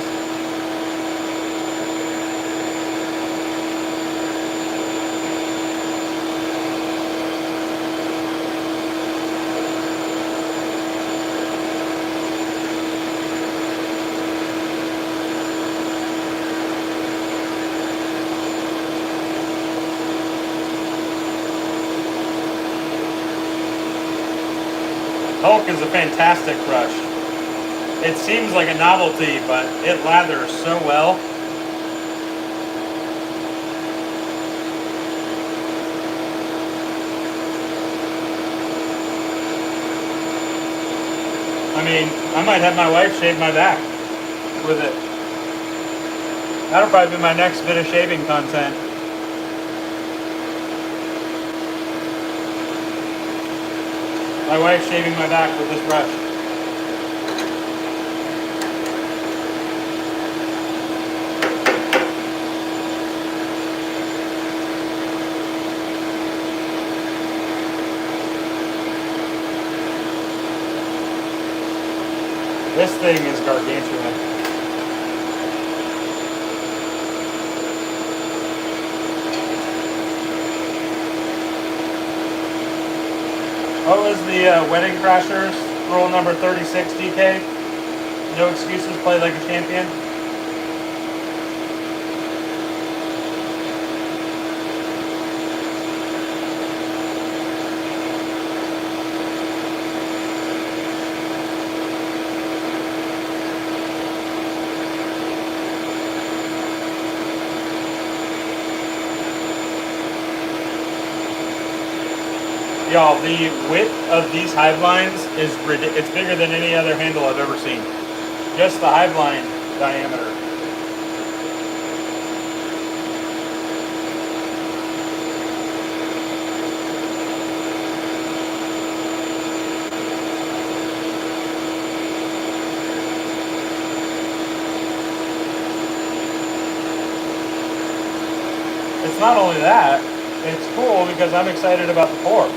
S1: Hulk is a fantastic brush. It seems like a novelty, but it lathers so well. I mean, I might have my wife shave my back with it. That'll probably be my next bit of shaving content. My wife shaving my back with this brush. This thing is gargantuan. What was the Wedding Crashers rule number 36, DK? No excuses, play like a champion. Y'all, the width of these hive lines is ridiculous. It's bigger than any other handle I've ever seen. Just the hive line diameter. it's not only that, it's cool because I'm excited about the pour.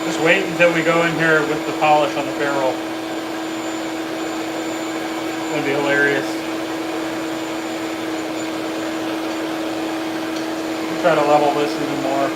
S1: Just wait until we go in here with the polish on the barrel. It's gonna be hilarious. We'll try to level this even more.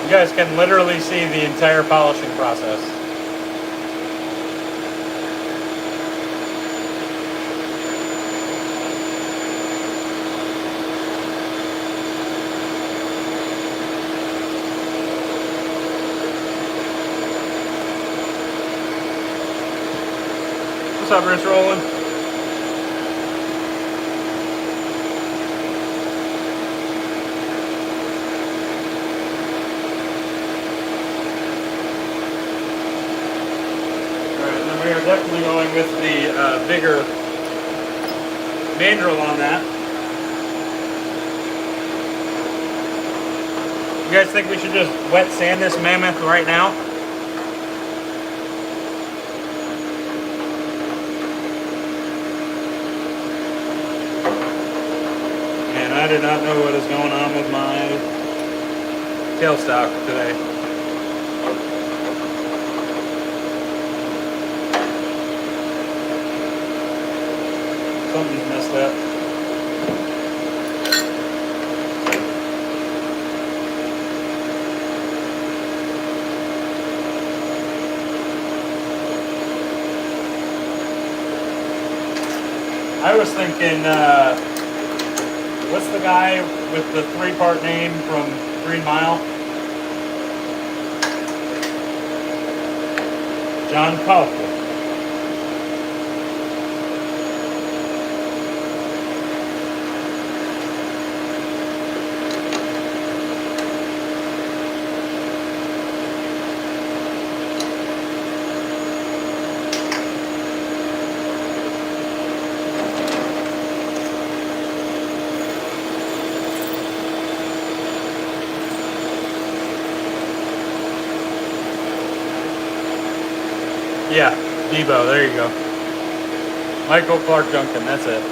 S1: You guys can literally see the entire polishing process. What's up, Rich Roland? We are definitely going with the bigger mandrel on that. You guys think we should just wet sand this mammoth right now? And I did not know what is going on with my tailstock today. Something's messed up. I was thinking, what's the guy with the three-part name from Green Mile? John Kaufman. Yeah, Debo, there you go. Michael Clark Duncan, that's it.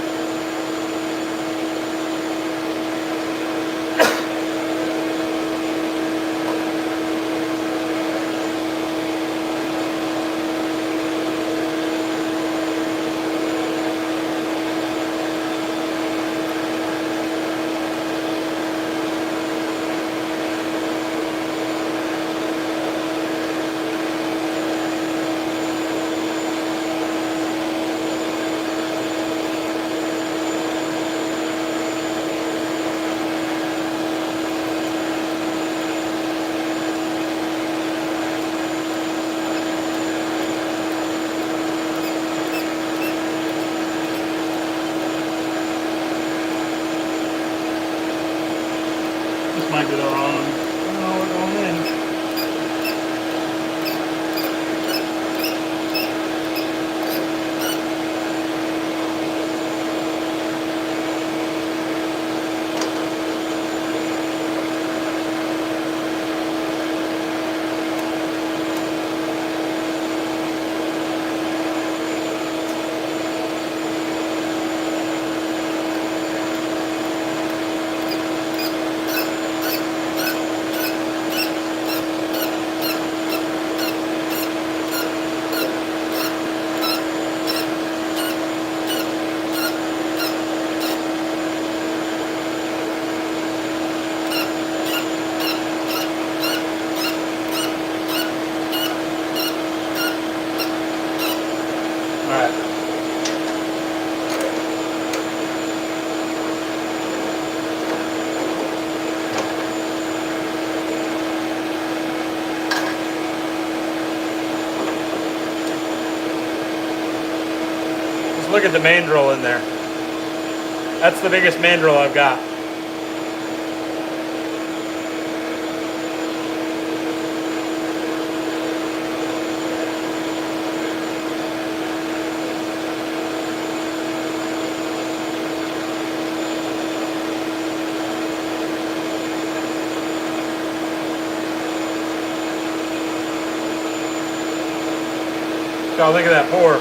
S1: Might be the wrong. Oh, we're going in. look at the mandrel in there. That's the biggest mandrel I've got. Oh, look at that pour.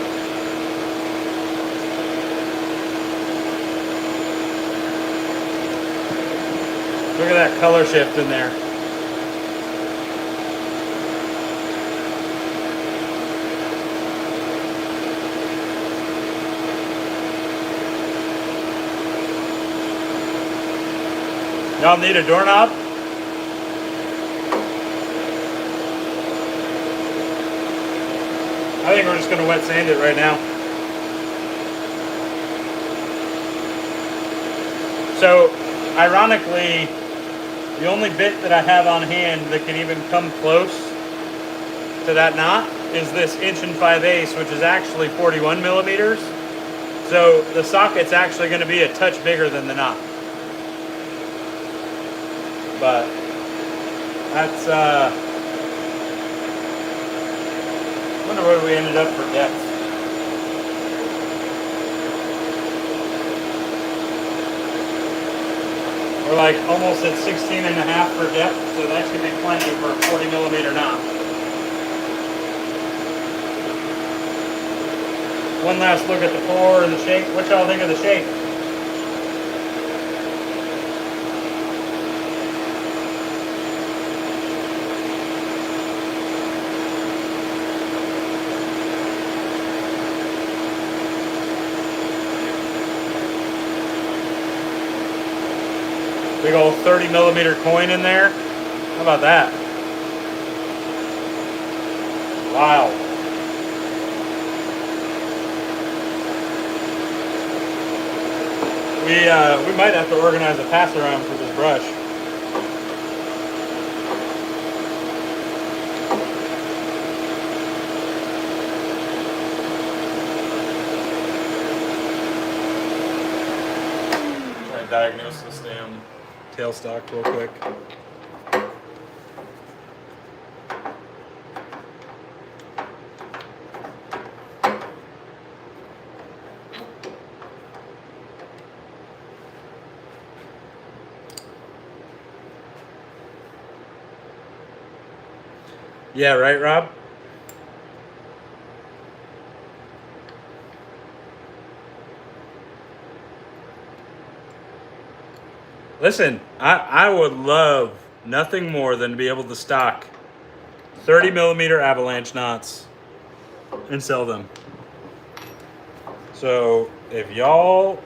S1: Look at that color shift in there. Y'all need a doorknob? I think we're just going to wet sand it right now. So, ironically, the only bit that I have on hand that can even come close to that knot is this 1 5/8", which is actually 41 millimeters. So the socket's actually going to be a touch bigger than the knot. But that's, I wonder where we ended up for depth. We're like almost at 16.5 for depth, so that should be plenty for a 40 millimeter knot. One last look at the pour and the shape. What y'all think of the shape? Big old 30 millimeter coin in there. How about that? Wow. We might have to organize a pass around for this brush. Try to diagnose this damn tailstock real quick. Yeah, right, Rob? Listen, I would love nothing more than to be able to stock 30 millimeter avalanche knots and sell them. So if y'all,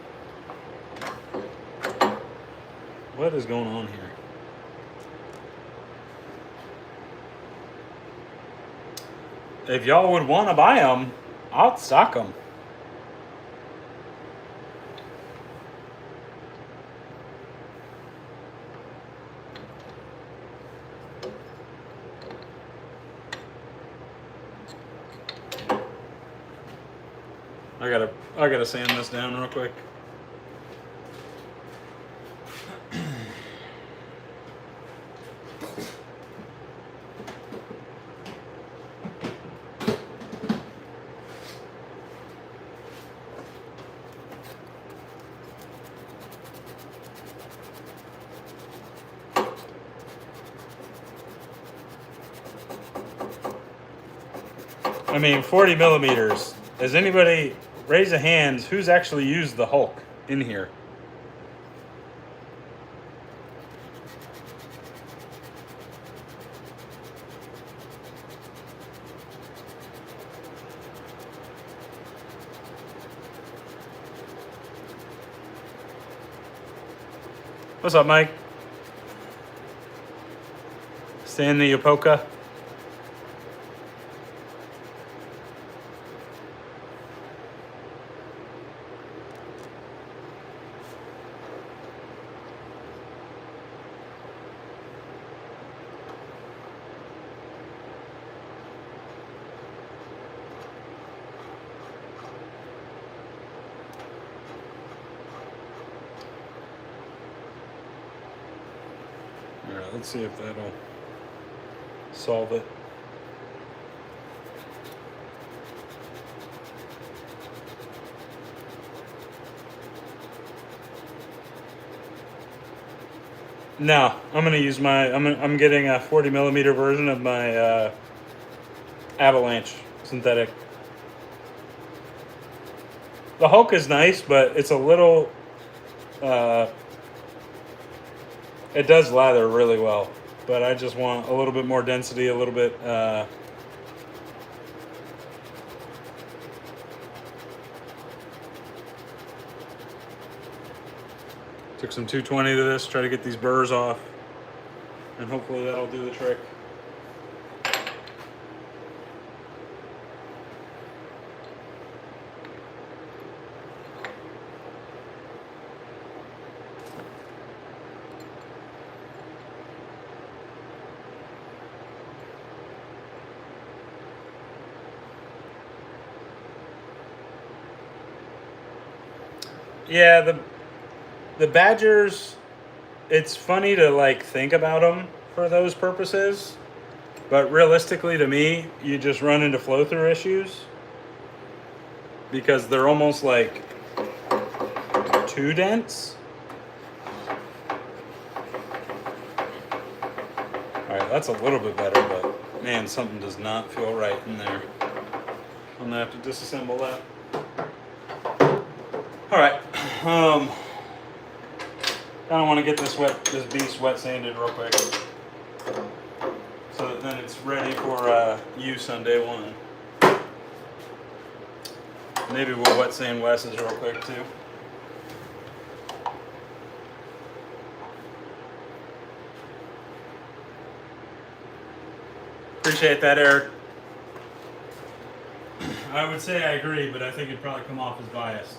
S1: what is going on here? If y'all would want to buy them, I'll stock them. I gotta sand this down real quick. I mean, 40 millimeters. Has anybody, raise a hand, who's actually used the Hulk in here? What's up, Mike? Stan the Yopoka. All right, let's see if that'll solve it. No, I'm gonna use my. I'm getting a 40 millimeter version of my Avalanche synthetic. The Hulk is nice, but it's a little. It does lather really well, but I just want a little bit more density, a little bit. Took some 220 to this, try to get these burrs off, and hopefully that'll do the trick. Yeah, the Badgers, it's funny to like think about them for those purposes, but realistically to me, you just run into flow through issues because they're almost like too dense. All right, that's a little bit better, but man, something does not feel right in there. I'm gonna have to disassemble that. All right. I don't want to get this beast wet sanded real quick, so that then it's ready for use on day one. Maybe we'll wet sand Wes's real quick too. Appreciate that, Eric. I would say I agree, but I think it'd probably come off as biased.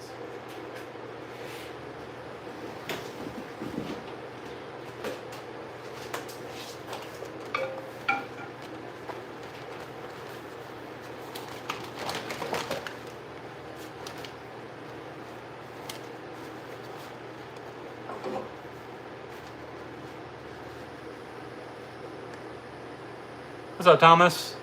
S1: What's up, Thomas?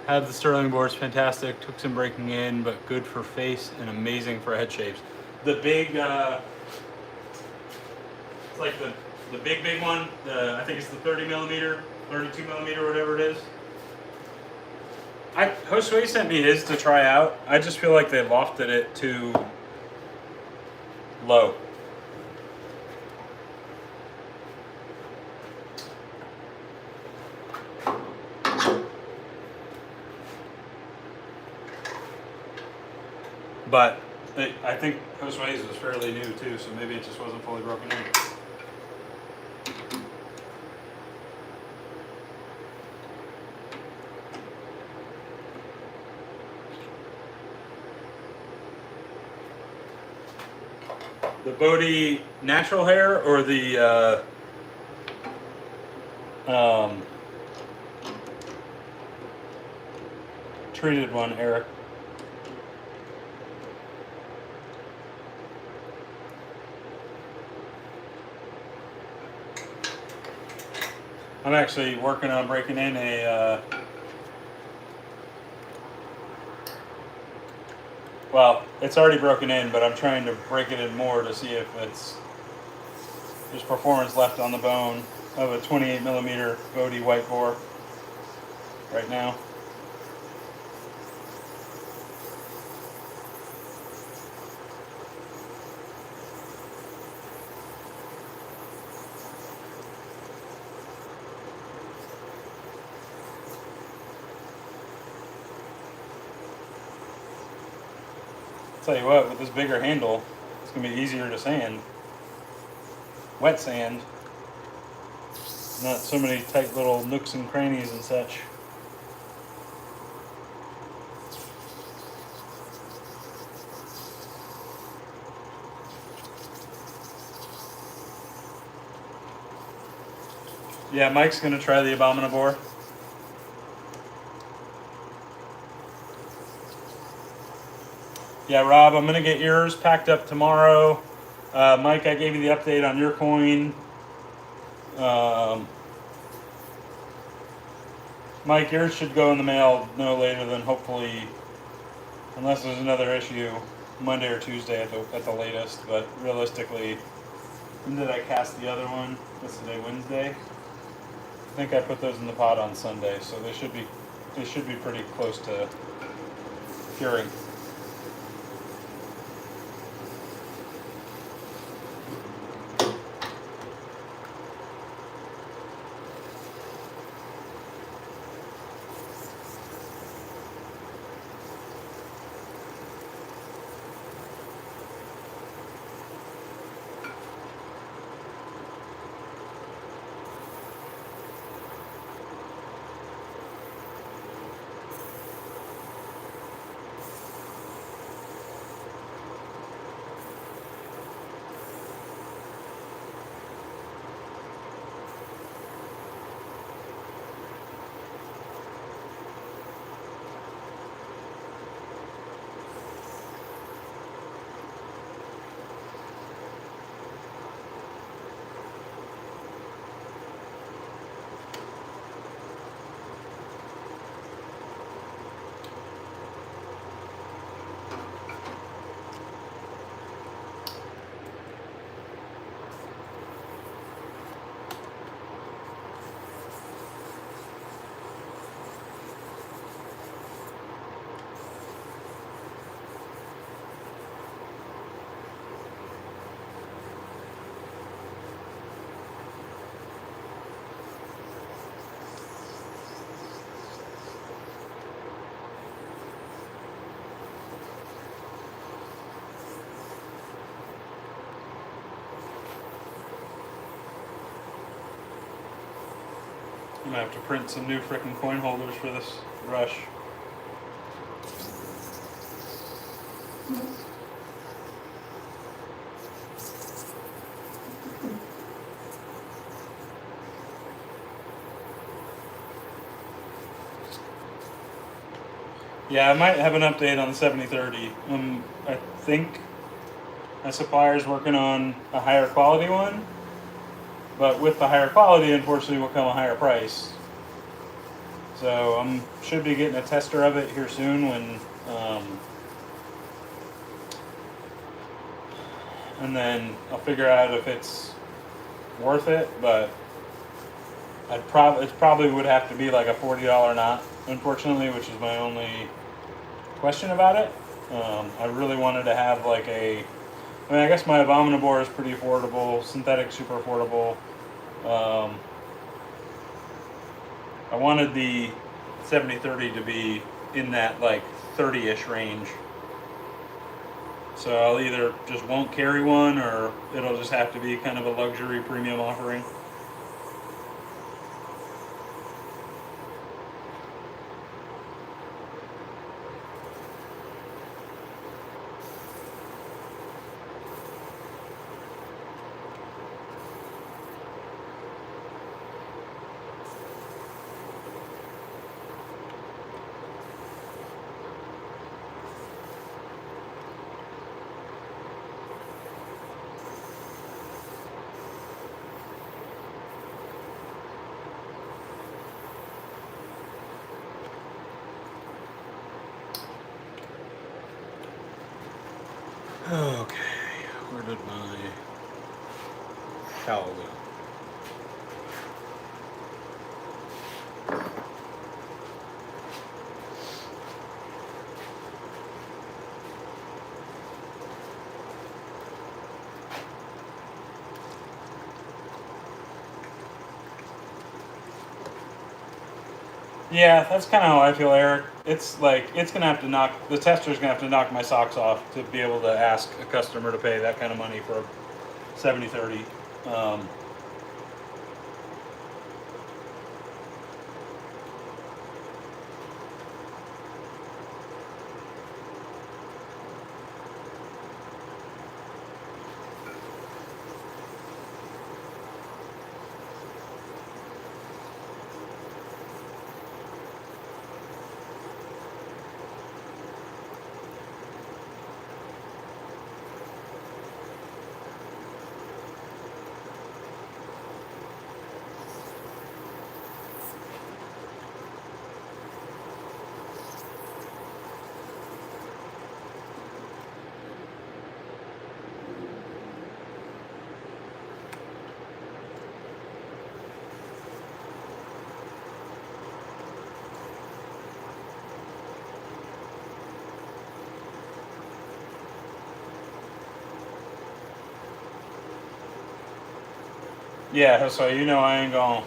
S1: Had the Sterling boards, fantastic. Took some breaking in, but good for face and amazing for head shapes. The big, it's like the big one. I think it's the 30 millimeter, 32 millimeter, whatever it is. Josue sent me his to try out. I just feel like they lofted it too low. But I think Josue's was fairly new too, so maybe it just wasn't fully broken in. The Bodhi natural hair or the treated one, Eric? I'm actually working on breaking in a, well, it's already broken in, but I'm trying to break it in more to see if there's performance left on the bone of a 28 millimeter Bodhi white bore right now. Tell you what, with this bigger handle, it's going to be easier to sand. Wet sand. Not so many tight little nooks and crannies and such. Yeah, Mike's going to try the Abominabore. Yeah, Rob, I'm going to get yours packed up tomorrow. Mike, I gave you the update on your coin. Mike, yours should go in the mail no later than hopefully, unless there's another issue, Monday or Tuesday at the latest. But realistically, when did I cast the other one? What's today? Wednesday. I think I put those in the pot on Sunday, so they should be pretty close to curing. I'm gonna have to print some new frickin' coin holders for this brush. Yeah, I might have an update on the 7030. I think my supplier's working on a higher quality one, but with the higher quality, unfortunately, will come a higher price. So I should be getting a tester of it here soon and then I'll figure out if it's worth it. But it probably would have to be like a $40 knot, unfortunately, which is my only question about it. I really wanted to have like I guess my Abominabore is pretty affordable, synthetic super affordable. I wanted the 7030 to be in that like 30-ish range. So I'll either just won't carry one, or it'll just have to be kind of a luxury premium offering. Okay, where did my towel go? Yeah, that's kind of how I feel, Eric. It's like the tester's gonna have to knock my socks off to be able to ask a customer to pay that kind of money for a 7030. Yeah, so you know I ain't going.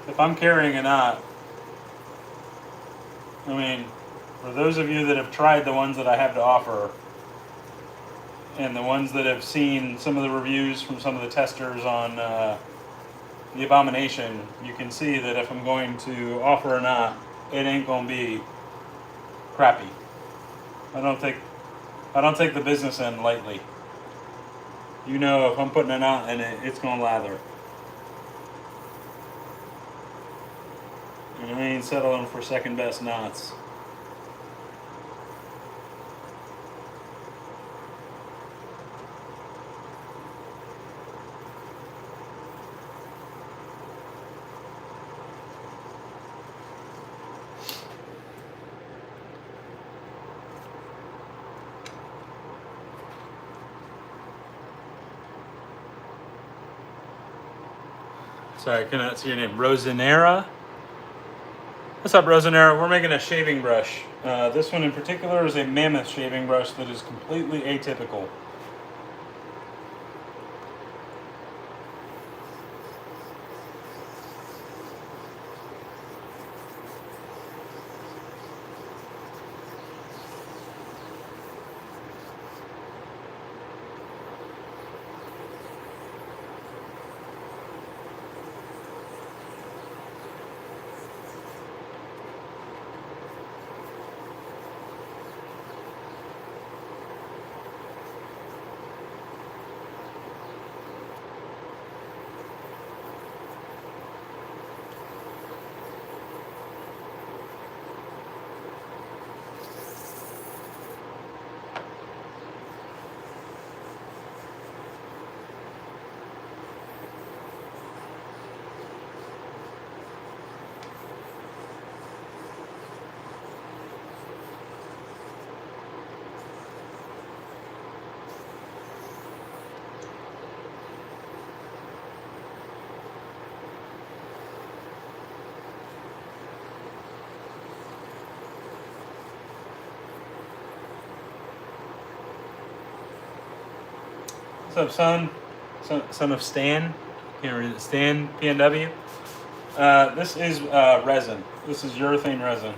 S1: If I'm carrying a knot, I mean, for those of you that have tried the ones that I have to offer, and the ones that have seen some of the reviews from some of the testers on the Abomination, you can see that if I'm going to offer a knot, it ain't gonna be crappy. I don't take the business end lightly. You know, if I'm putting a knot in it, it's gonna lather. And I ain't settling for second best knots. Sorry, I cannot see your name. Rosanera? What's up, Rosanera? We're making a shaving brush. This one in particular is a mammoth shaving brush that is completely atypical. What's up, son? Son of Stan? Can't read it. Stan PNW. This is resin. This is urethane resin.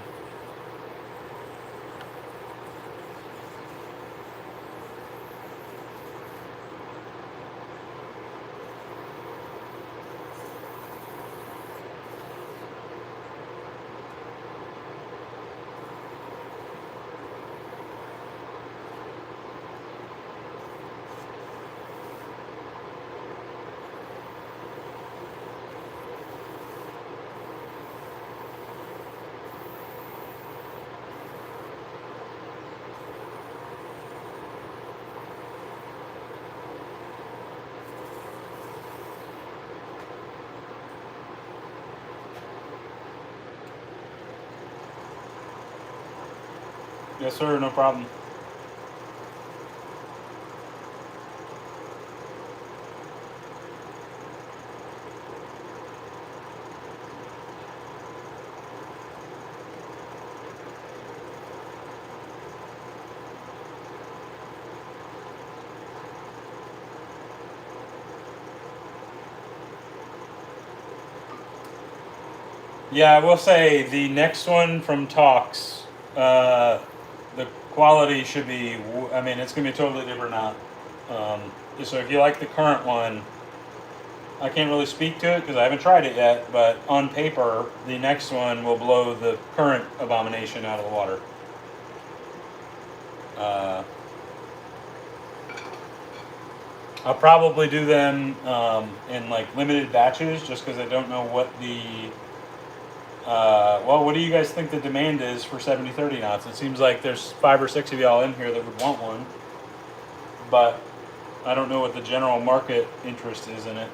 S1: Yes, sir. No problem. Yeah, I will say the next one from Talks, the quality should be. I mean, it's gonna be a totally different knot. So if you like the current one, I can't really speak to it because I haven't tried it yet. But on paper, the next one will blow the current Abomination out of the water. I'll probably do them in like limited batches, just because I don't know what the well, what do you guys think the demand is for 70-30 knots? It seems like there's 5 or 6 of y'all in here that would want one, but I don't know what the general market interest is in it.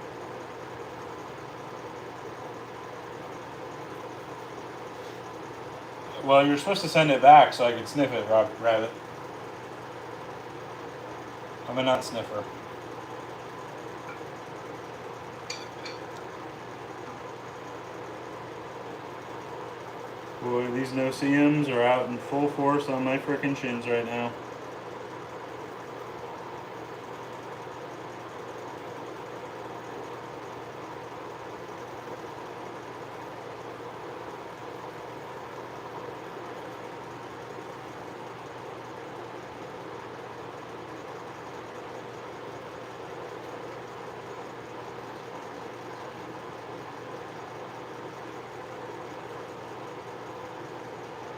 S1: Well, you're supposed to send it back so I could sniff it, Rabbit. I'm a nut sniffer. Boy, these no-see-ums are out in full force on my frickin' shins right now.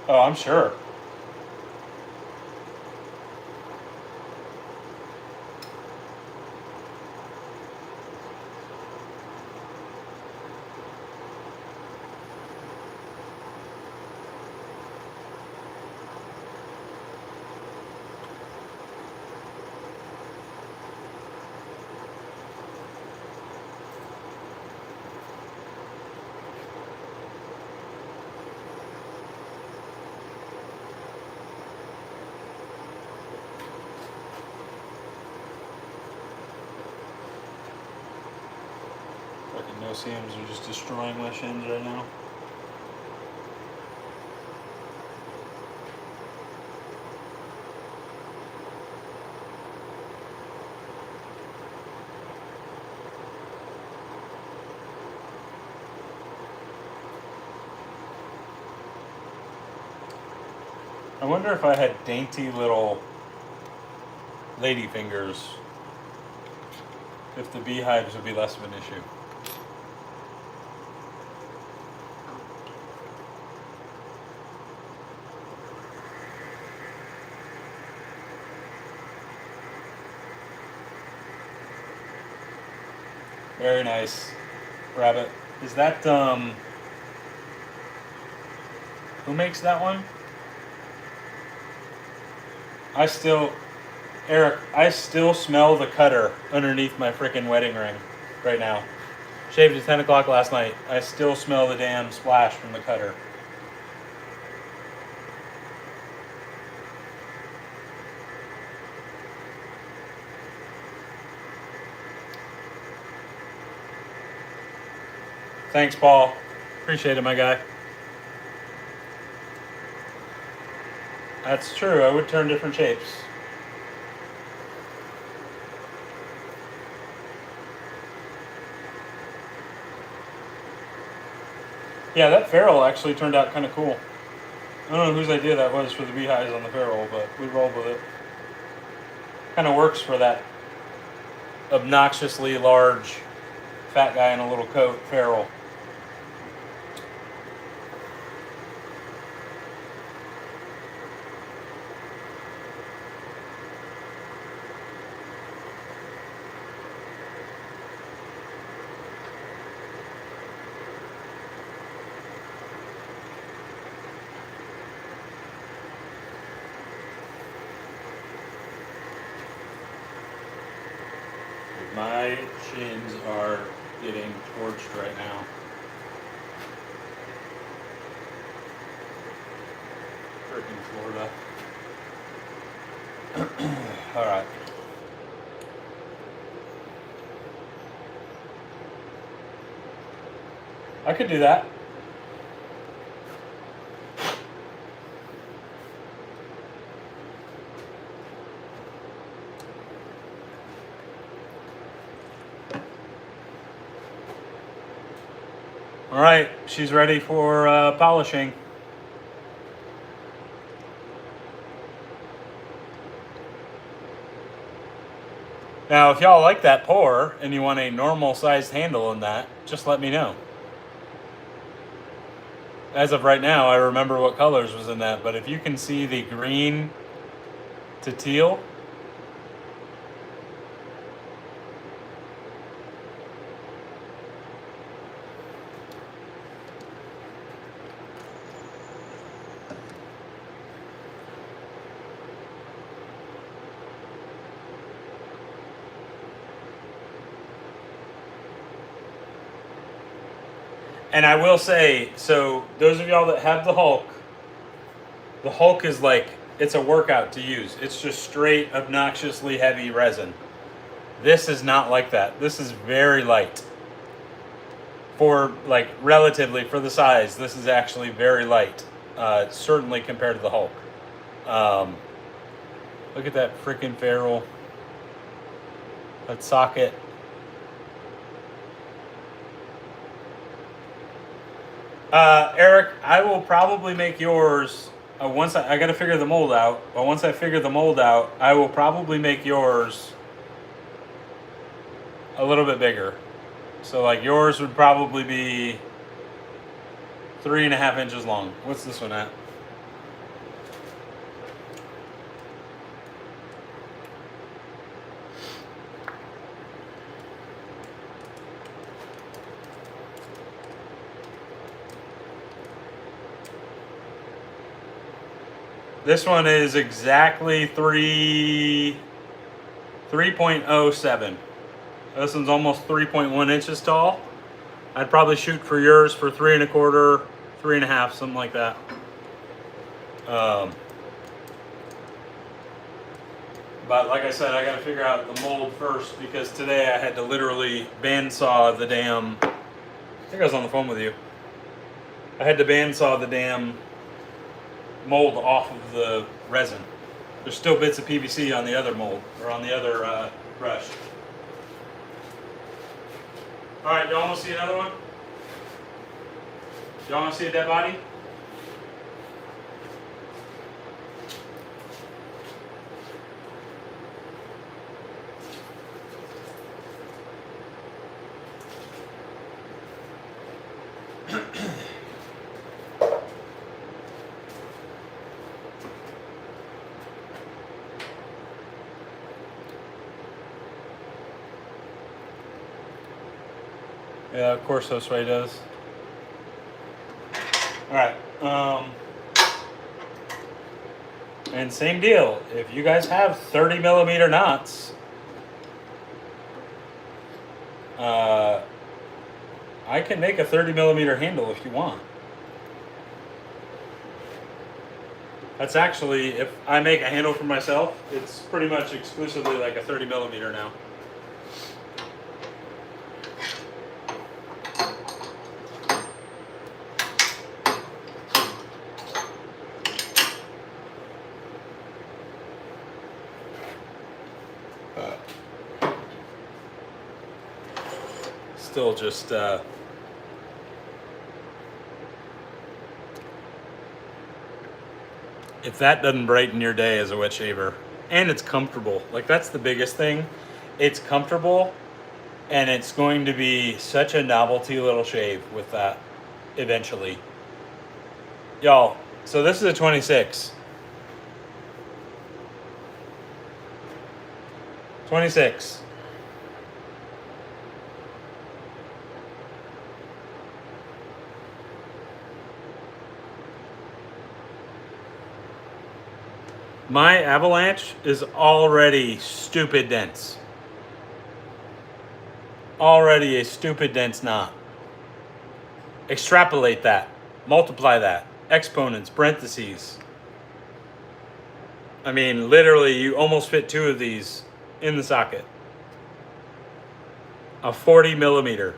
S1: Oh, I'm sure. Fucking no-see-ums are just destroying my shins right now. I wonder if I had dainty little lady fingers, if the beehives would be less of an issue. Very nice. Rabbit. Is that, who makes that one? Eric, I still smell the cutter underneath my freaking wedding ring right now. Shaved at 10 o'clock last night. I still smell the damn splash from the cutter. Thanks, Paul. Appreciate it, my guy. That's true. I would turn different shapes. Yeah, that ferrule actually turned out kind of cool. I don't know whose idea that was for the beehives on the ferrule, but we rolled with it. Kind of works for that obnoxiously large fat guy in a little coat ferrule. My shins are getting torched right now. Freaking Florida. All right. I could do that. All right, she's ready for polishing. Now, if y'all like that pour and you want a normal sized handle in that, just let me know. As of right now, I remember what colors was in that, but if you can see the green to teal, and I will say, so those of y'all that have the Hulk is like, it's a workout to use. It's just straight obnoxiously heavy resin. This is not like that. This is very light. For like relatively for the size, this is actually very light. Certainly compared to the Hulk. Look at that freaking ferrule. That socket. Eric, I will probably make yours once I got to figure the mold out. But once I figure the mold out, I will probably make yours a little bit bigger. So like yours would probably be 3.5 inches long. What's this one at? This one is exactly 3.07. This one's almost 3.1 inches tall. I'd probably shoot for yours for 3.25, 3.5, something like that. But like I said, I got to figure out the mold first because today I had to literally bandsaw the damn. I think I was on the phone with you. I had to bandsaw the damn mold off of the resin. There's still bits of PVC on the other mold, or on the other brush. Alright, y'all want to see another one? Y'all want to see a dead body? Yeah, of course that's what he does. Alright, and same deal. If you guys have 30 millimeter knots, I can make a 30 millimeter handle if you want. That's actually, if I make a handle for myself, it's pretty much exclusively like a 30 millimeter now. Still just if that doesn't brighten your day as a wet shaver, and it's comfortable, like that's the biggest thing. It's comfortable, and it's going to be such a novelty little shave with that eventually. Y'all, so this is a 26. 26. My Avalanche is already stupid dense. Already a stupid dense knot. Extrapolate that. Multiply that. Exponents, parentheses. I mean, literally, you almost fit two of these in the socket. A 40 millimeter.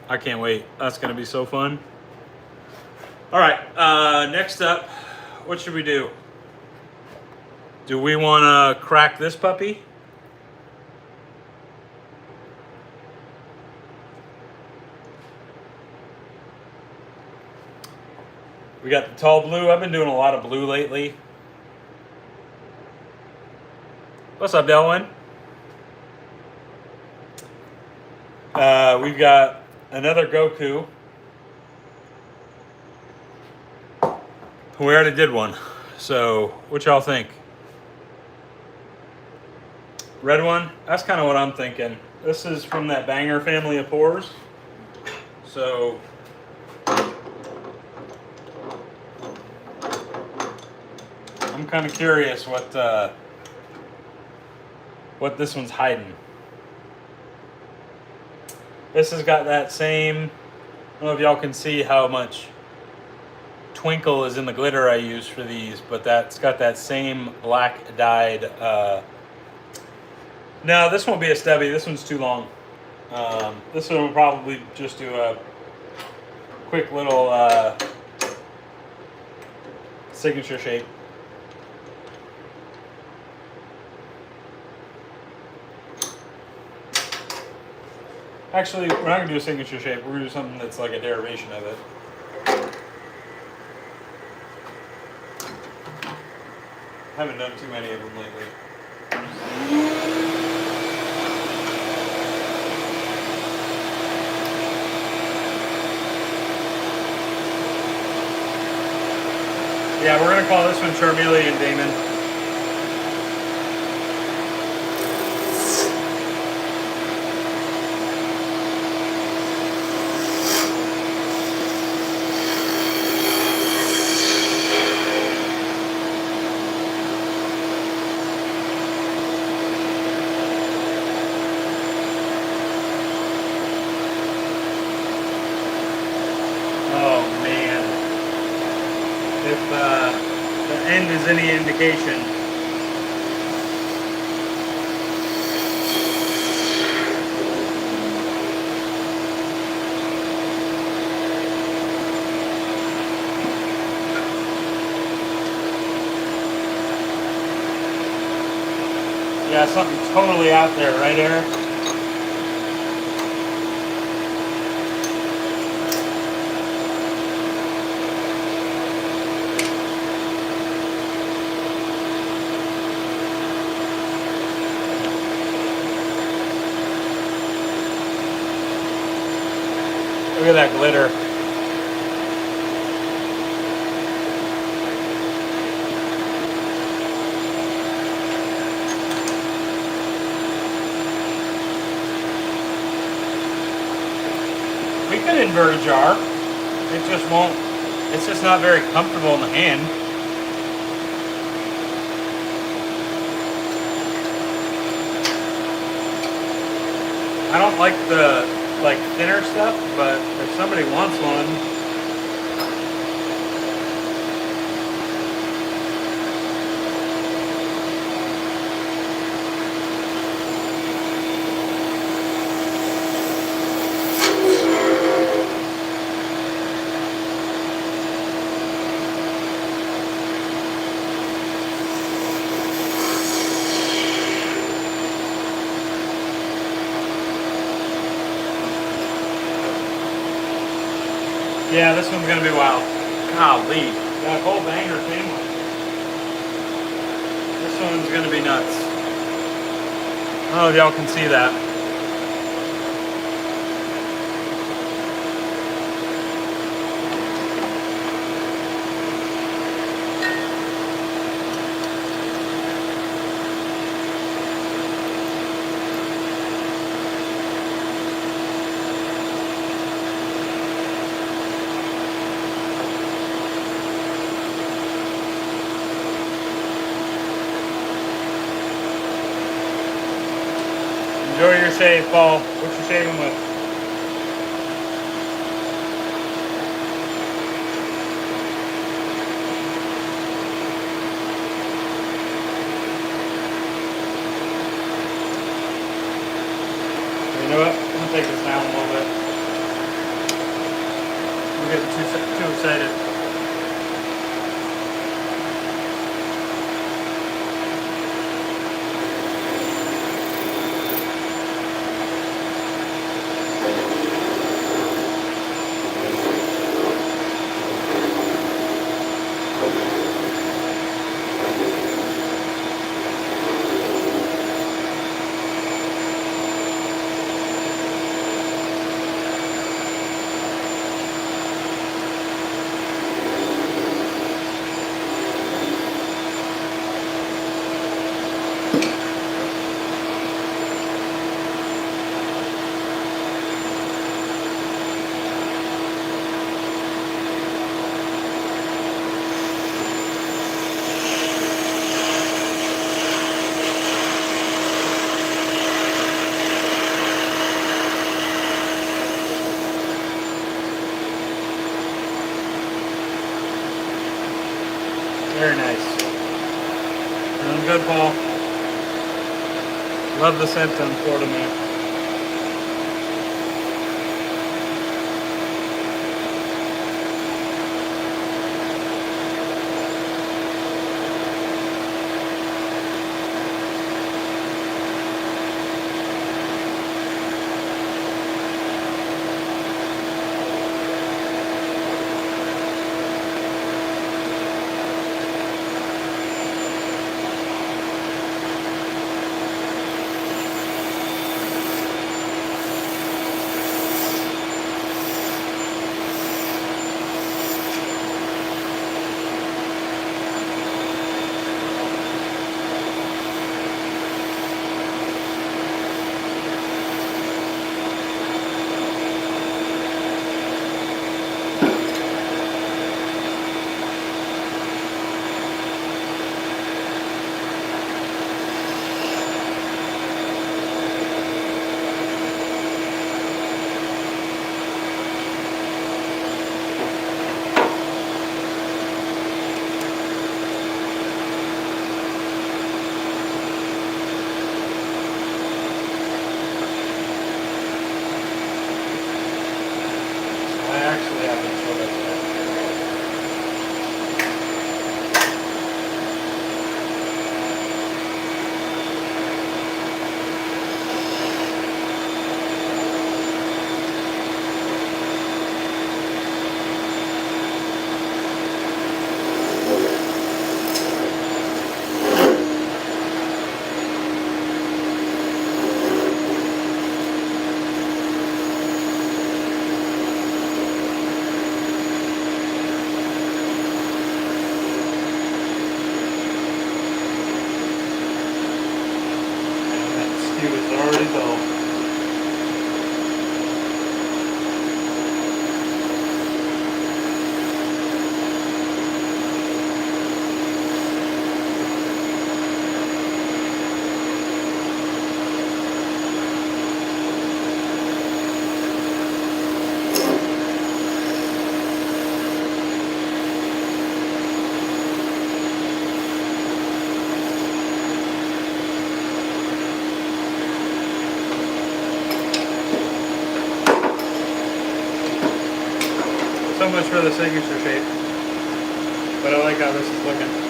S1: I can't wait. That's going to be so fun. All right. Next up, what should we do? Do we want to crack this puppy? We got the tall blue. I've been doing a lot of blue lately. What's up, Delwyn? We've got another Goku. We already did one. So, what y'all think? Red one? That's kind of what I'm thinking. This is from that Banger family of pores. So, I'm kind of curious what this one's hiding. This has got that same, I don't know if y'all can see how much twinkle is in the glitter I use for these, but that's got that same black dyed, no, this won't be a stubby. This one's too long. This one will probably just do a quick little signature shape. Actually, we're not going to do a signature shape. We're going to do something that's like a derivation of it. I haven't done too many of them lately. Yeah, we're going to call this one Charmeleon, Damon. if the end is any indication. Yeah, something totally out there, right, Eric? Look at that glitter. We could invert a jar. It just won't, it's just not very comfortable in the hand. I don't like the thinner stuff, but if somebody wants one, yeah, this one's gonna be wild. Golly, that whole banger family. This one's gonna be nuts. I don't know if y'all can see that. Enjoy your shave, Paul. What you shaving with? You know what? I'm gonna take this down a little bit. I'm getting too excited. Very nice. Doing good, Paul. Love the scent on Florida Man. so much for the signature shape, but I like how this is looking.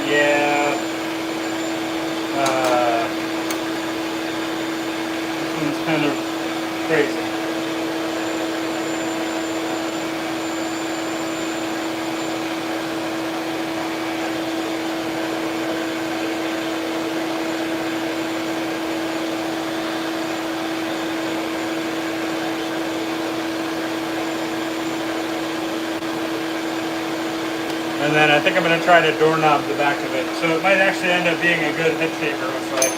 S1: Yeah. This one's kind of crazy. And then I think I'm going to try to doorknob the back of it. So it might actually end up being a good head shaper, looks like.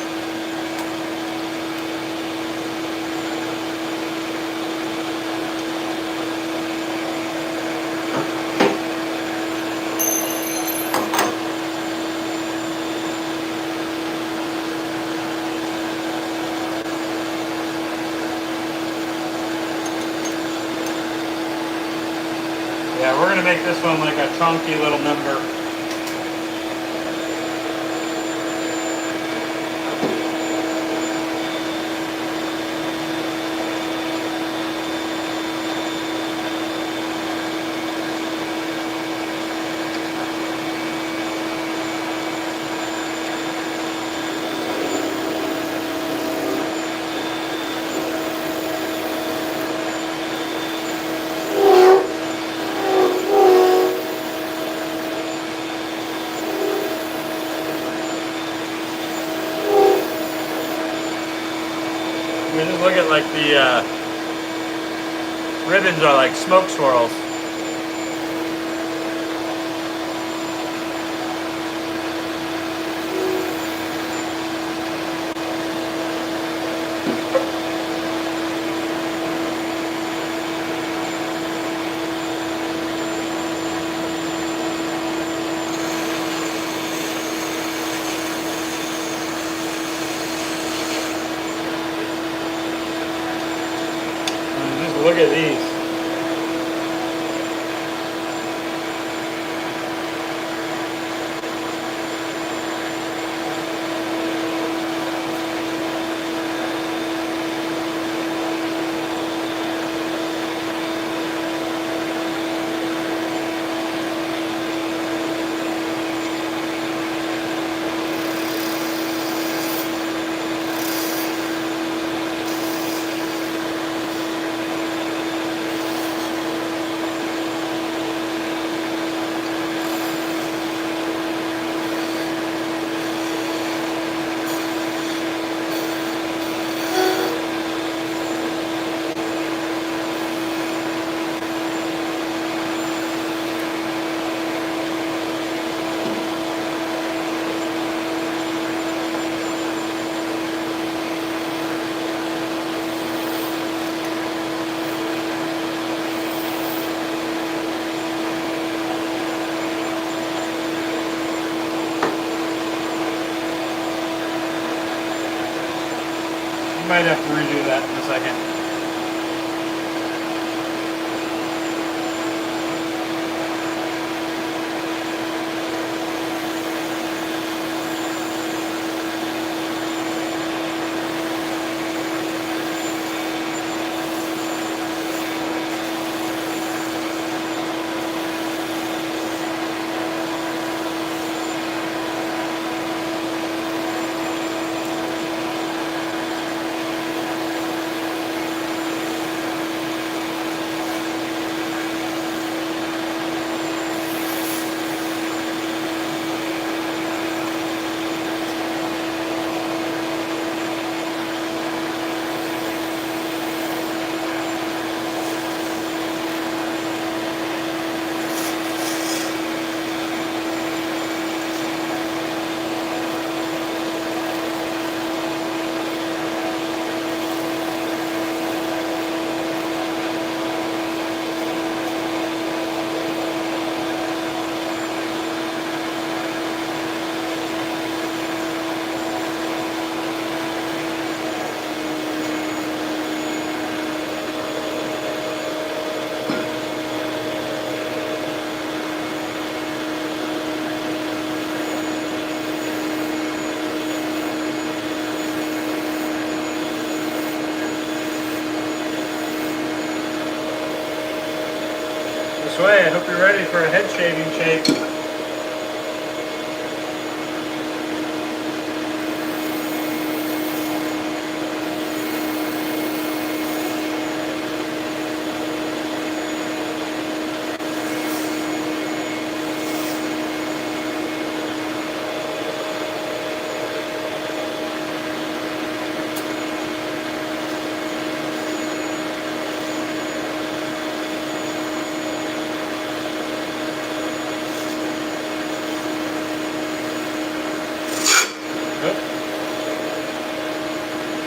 S1: Yeah, we're going to make this one like a chunky little number. We just look at like the ribbons are like smoke swirls. Look at these. Might have to redo that in a second. Sway, I hope you're ready for a head shaving shake.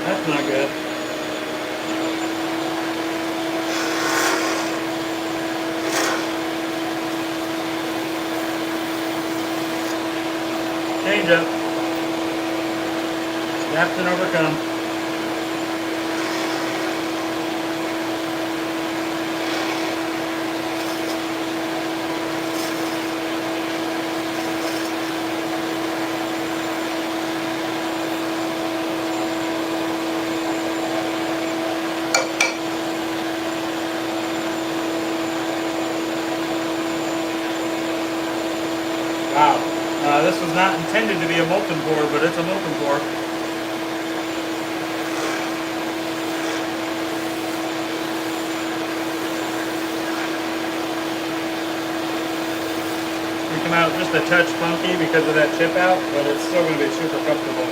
S1: That's not good. Change up. Adapt and overcome. Wow. This was not intended to be a molten pour, but it's a molten pour. We come out just a touch funky because of that chip out, but it's still going to be super comfortable.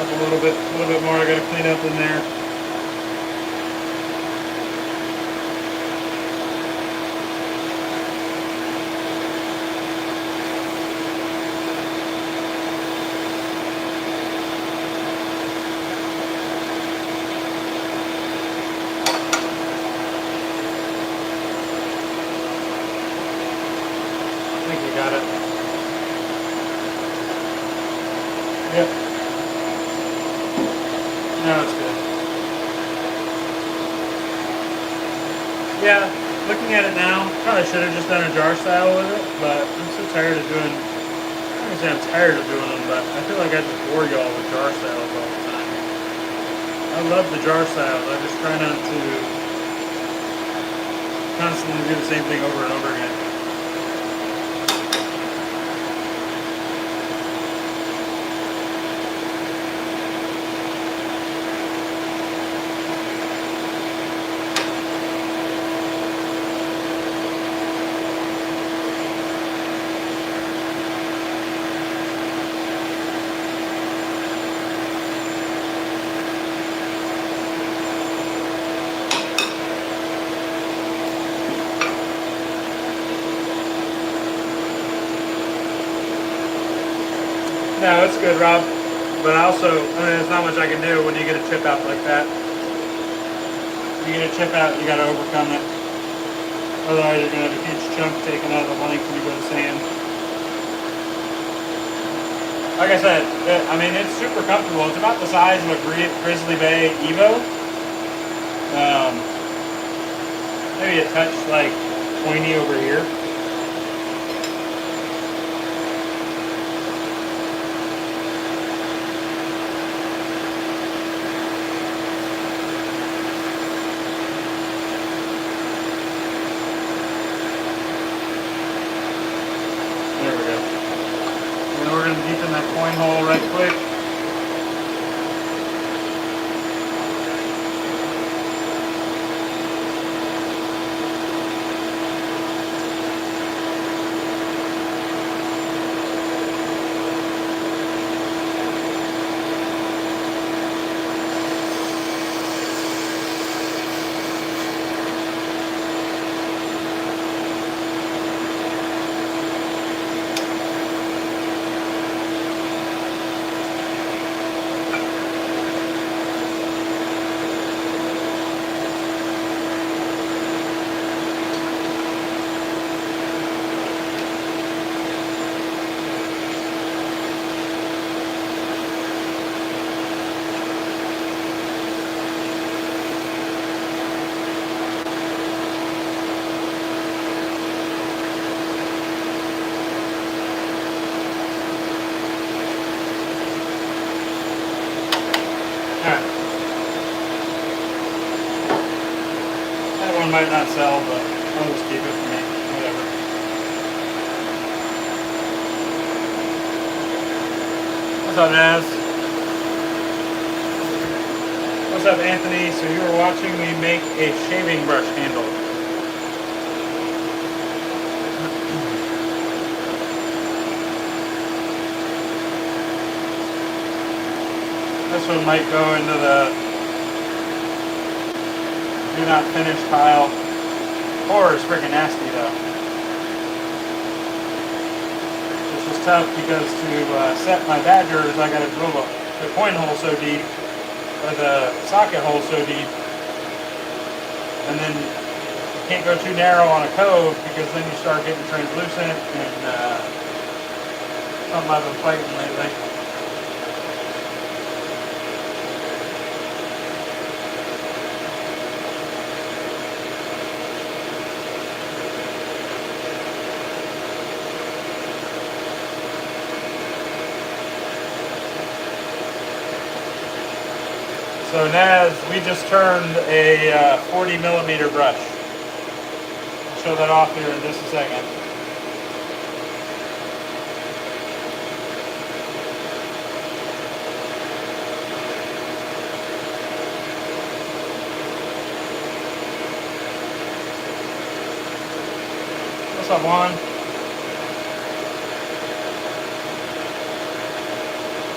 S1: A little bit more I got to clean up in there. I think we got it. Yep. No, it's good. Yeah, looking at it now, probably should have just done a jar style with it, but I'm so tired of doing, I don't say I'm tired of doing them, but I feel like I just bore y'all with jar styles all the time. I love the jar styles, I just try not to constantly do the same thing over and over again. No, it's good, Rob. But also, there's not much I can do when you get a chip out like that. You get a chip out, you gotta overcome it. Otherwise, you're gonna have a huge chunk taken out of the blank when you go to sand. Like I said, it's super comfortable. It's about the size of a Grizzly Bay Evo. Maybe a touch like pointy over here. Deepen that coin hole right quick. might not sell, but I'll just keep it for me. Whatever. What's up, Naz? What's up, Anthony? So you were watching me make a shaving brush handle. This one might go into the do not finish pile. Or is freaking nasty though. This is tough because to set my badgers, I got to drill the coin hole so deep, or the socket hole so deep, and then you can't go too narrow on a cove because then you start getting translucent and something I've been fighting lately. So Naz, we just turned a 40 millimeter brush. I'll show that off here in just a second. What's up, Juan?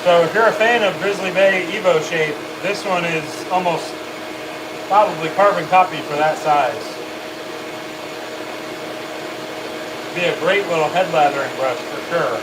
S1: So if you're a fan of Grizzly Bay Evo shape, this one is almost probably carbon copy for that size. Be a great little head lathering brush for sure.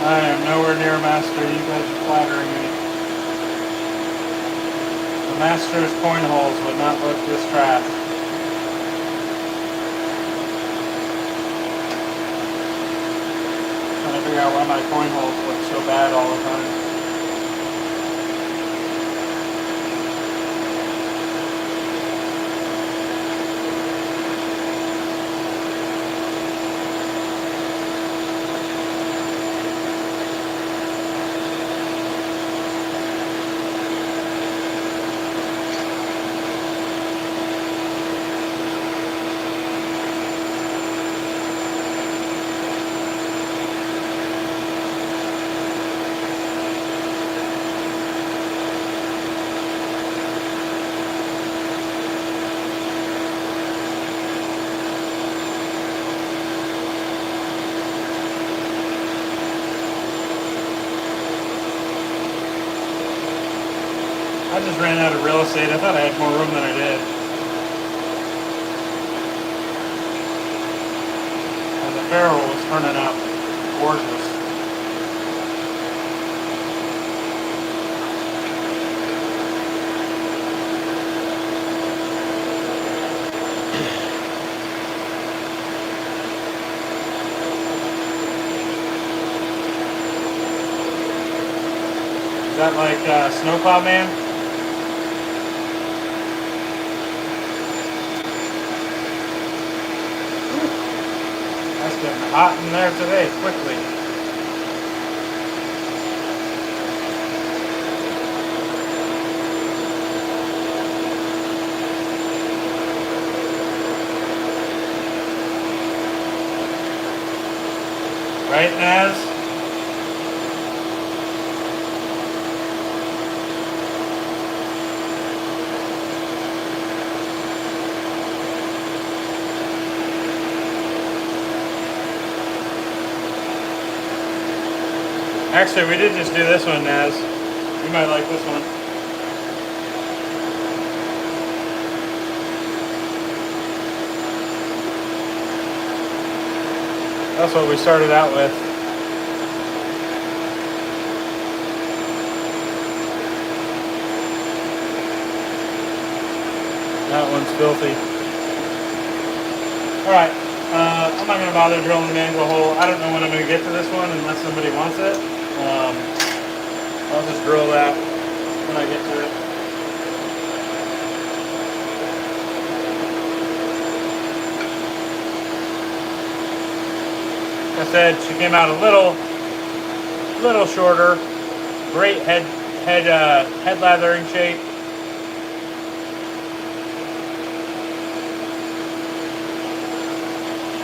S1: I am nowhere near master. You guys are flattering me. The master's coin holes would not look this trash. Trying to figure out why my coin holes look so bad all the time. I just ran out of real estate. I thought I had more room than I did. And the barrel was turning out gorgeous. Is that like Snowplow Man? Getting hot in there today, quickly. Right, Naz? Actually, we did just do this one, Naz. You might like this one. That's what we started out with. That one's filthy. Alright, I'm not going to bother drilling the mango hole. I don't know when I'm going to get to this one unless somebody wants it. I'll just drill that when I get to it. Like I said, she came out a little shorter. Great head lathering shape.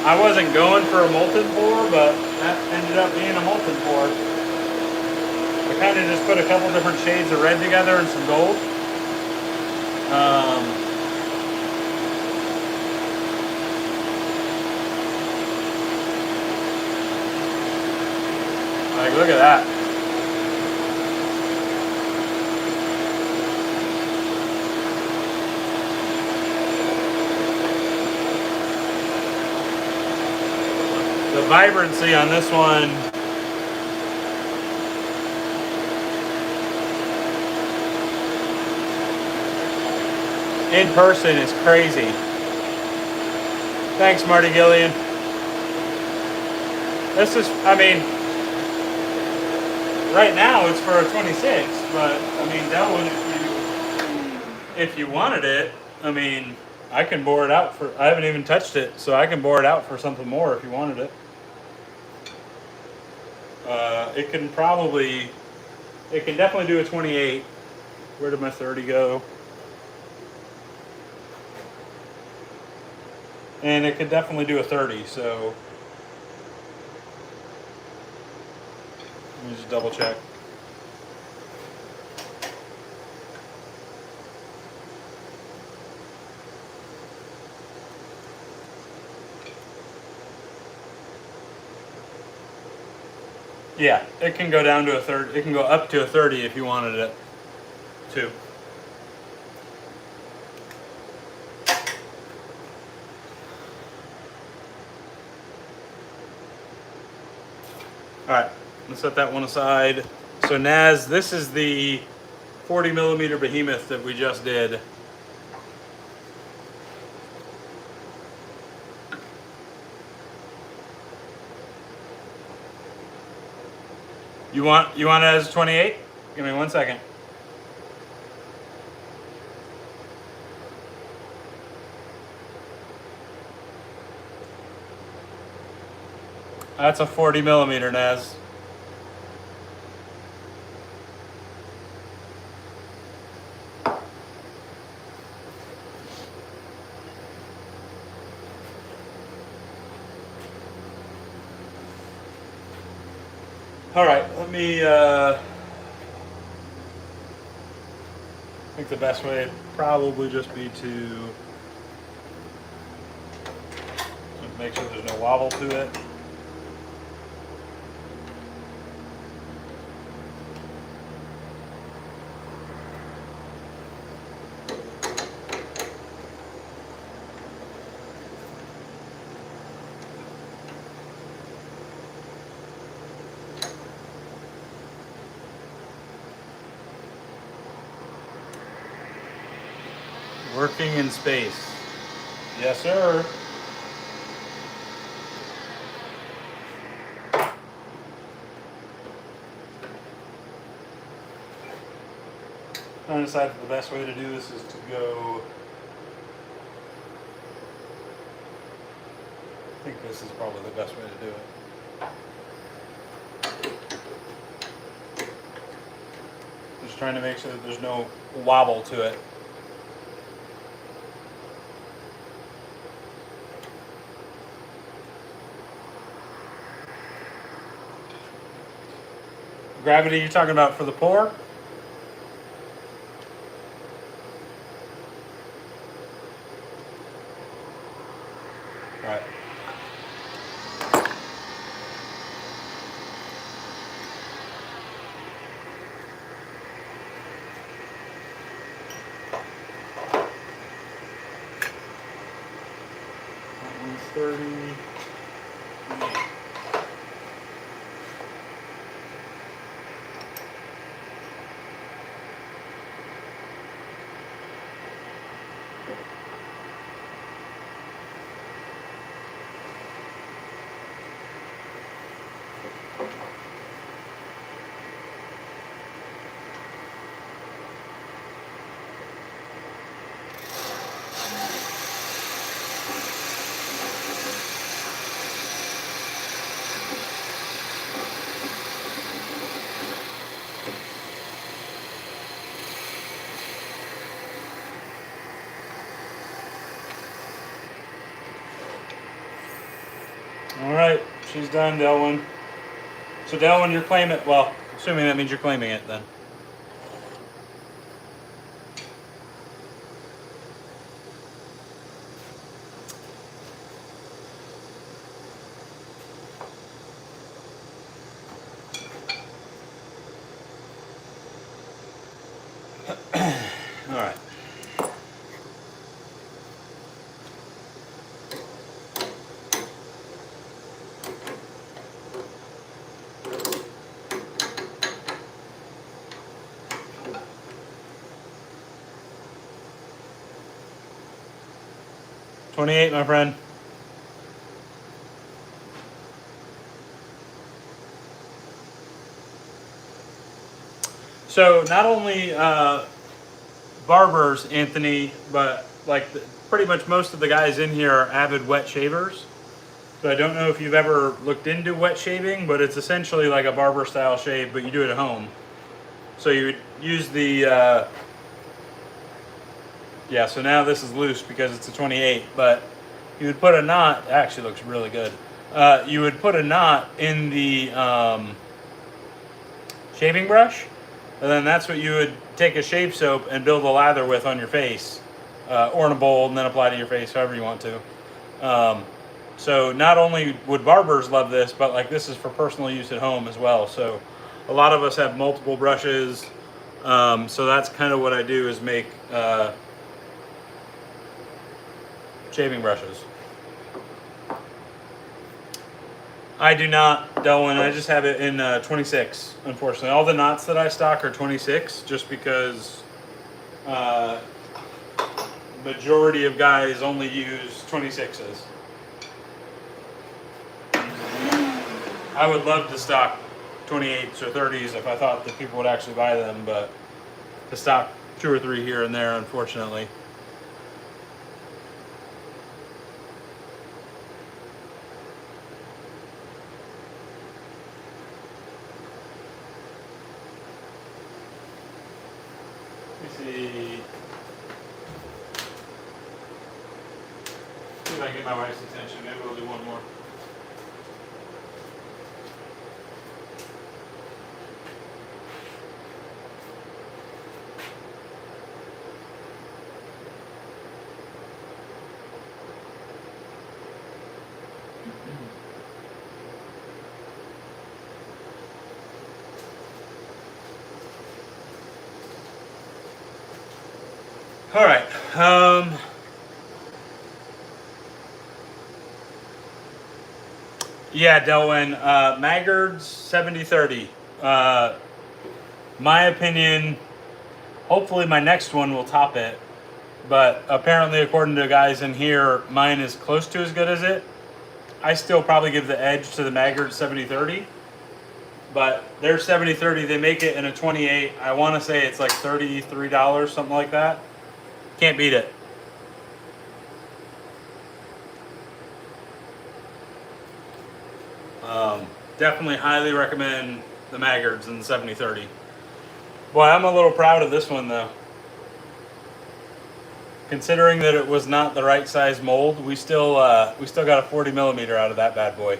S1: I wasn't going for a molten pour, but that ended up being a molten pour. I kind of just put a couple different shades of red together and some gold. Like, look at that. The vibrancy on this one in person is crazy. Thanks, Marty Gillian. This is, I mean, right now it's for a 26, but I mean, Delwood, if you wanted it, I mean, I can bore it out for, I haven't even touched it, so I can bore it out for something more if you wanted it. It can definitely do a 28. Where did my 30 go? And it could definitely do a 30, so let me just double check. Yeah, it can go down to a 30. It can go up to a 30 if you wanted it to. All right, let's set that one aside. So Naz, this is the 40 millimeter behemoth that we just did. You want it as 28? Give me 1 second. That's a 40 millimeter, Naz. All right, let me, I think the best way would probably just be to make sure there's no wobble to it. Working in space. Yes, sir. I decided the best way to do this is to go. I think this is probably the best way to do it. Just trying to make sure that there's no wobble to it. Gravity you're talking about for the pour? Right. That one's 30. All right, she's done, Delwyn. So Delwyn, you're claiming it. Well, assuming that means you're claiming it then. All right. $28, my friend. So not only barbers, Anthony, but like pretty much most of the guys in here are avid wet shavers. So I don't know if you've ever looked into wet shaving, but it's essentially like a barber style shave, but you do it at home. So you would use the, yeah, so now this is loose because it's a 28, but you would put a knot, it actually looks really good. You would put a knot in the shaving brush, and then that's what you would take a shave soap and build a lather with on your face, or in a bowl, and then apply to your face however you want to. So not only would barbers love this, but like this is for personal use at home as well. So a lot of us have multiple brushes. So that's kind of what I do, is make shaving brushes. I do not, Delwyn. I just have it in 26, unfortunately. All the knots that I stock are 26, just because majority of guys only use 26s. I would love to stock 28s or 30s if I thought that people would actually buy them, but to stock 2 or 3 here and there, unfortunately. Let me see. See if I can get my wife's attention. Maybe we'll do one more. All right. Yeah, Delwyn, Maggard's 70-30. My opinion, hopefully my next one will top it, but apparently according to guys in here, mine is close to as good as it. I still probably give the edge to the Maggard 70-30, but they're 70-30. They make it in a 28. I want to say it's like $33, something like that. Can't beat it. Definitely highly recommend the Maggards in the 70-30. Boy, I'm a little proud of this one though. Considering that it was not the right size mold, we still got a 40 millimeter out of that bad boy.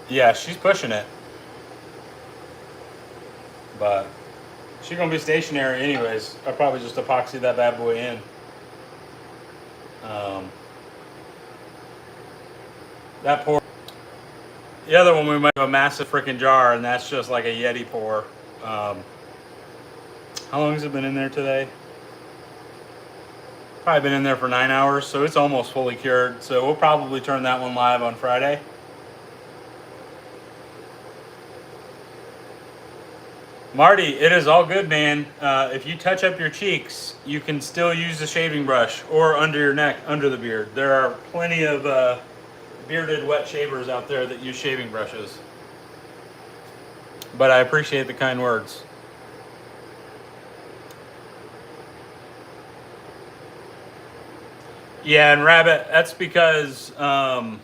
S1: Yeah, she's pushing it. But she's going to be stationary anyways. I'll probably just epoxy that bad boy in. That pour. The other one we might have a massive freaking jar, and that's just like a Yeti pour. How long has it been in there today? Probably been in there for 9 hours, so it's almost fully cured. So we'll probably turn that one live on Friday. Marty, it is all good, man. If you touch up your cheeks, you can still use the shaving brush or under your neck, under the beard. There are plenty of bearded wet shavers out there that use shaving brushes. But I appreciate the kind words. Yeah, and Rabbit, that's because the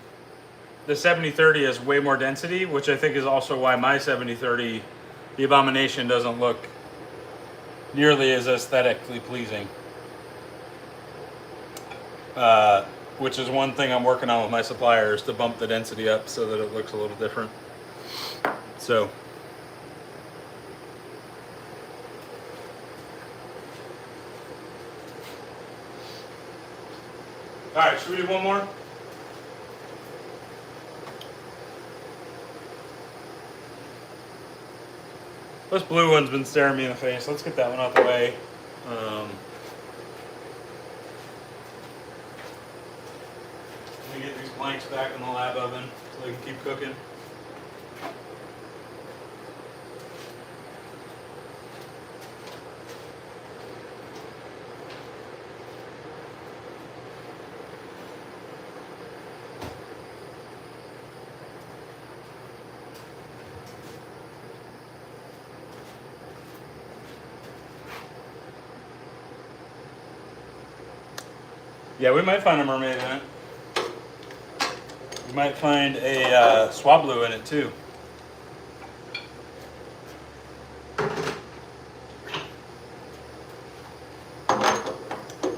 S1: 7030 has way more density, which I think is also why my 7030, the Abomination, doesn't look nearly as aesthetically pleasing. Which is one thing I'm working on with my suppliers, to bump the density up so that it looks a little different. So. All right, should we do one more? This blue one's been staring me in the face. Let's get that one out the way. Let me get these blanks back in the lab oven so they can keep cooking. Yeah, we might find a mermaid in it. We might find a swablu in it too.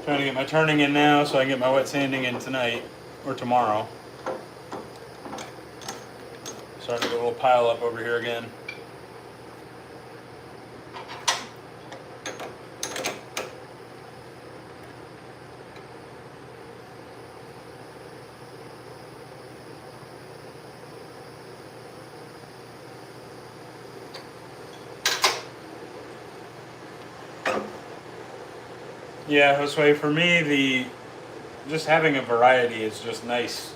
S1: Trying to get my turning in now so I can get my wet sanding in tonight or tomorrow. Starting to get a little pile up over here again. Yeah, this way for me, just having a variety is just nice.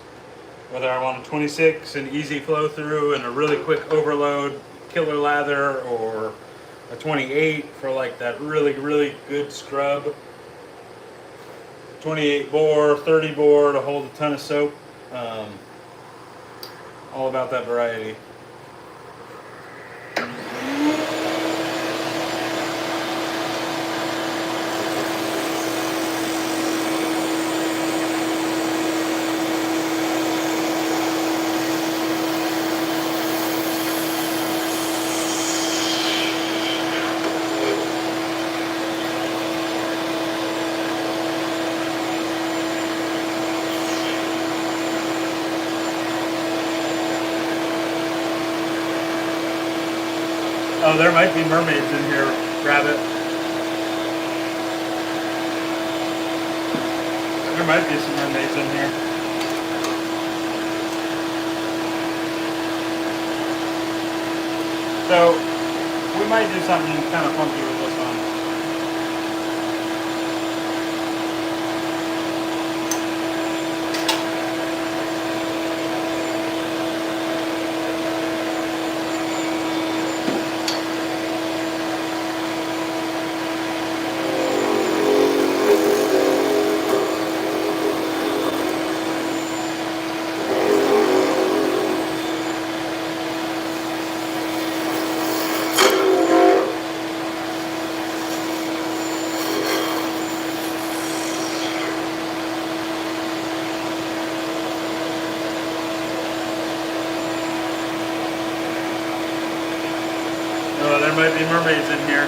S1: Whether I want a 26 and easy flow through and a really quick overload killer lather, or a 28 for like that really, really good scrub. 28 bore, 30 bore to hold a ton of soap. All about that variety. Oh, there might be mermaids in here, Rabbit. There might be some mermaids in here. So, we might do something kind of funky with this one. Oh, there might be mermaids in here.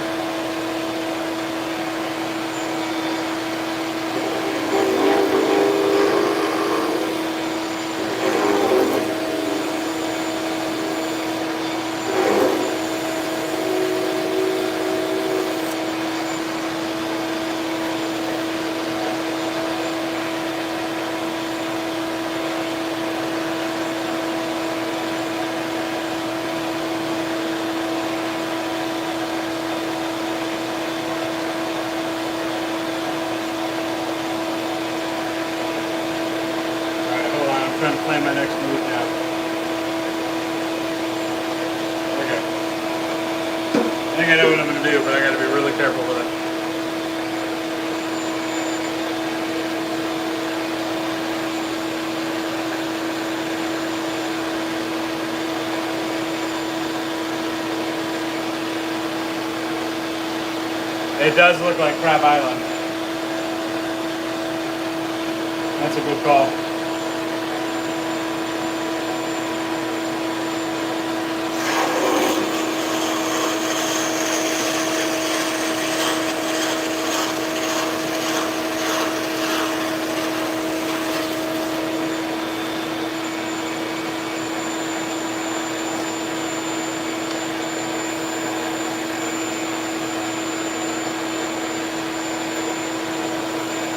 S1: trying to plan my next move now. Okay. I think I know what I'm going to do, but I got to be really careful with it. It does look like Crab Island. That's a good call.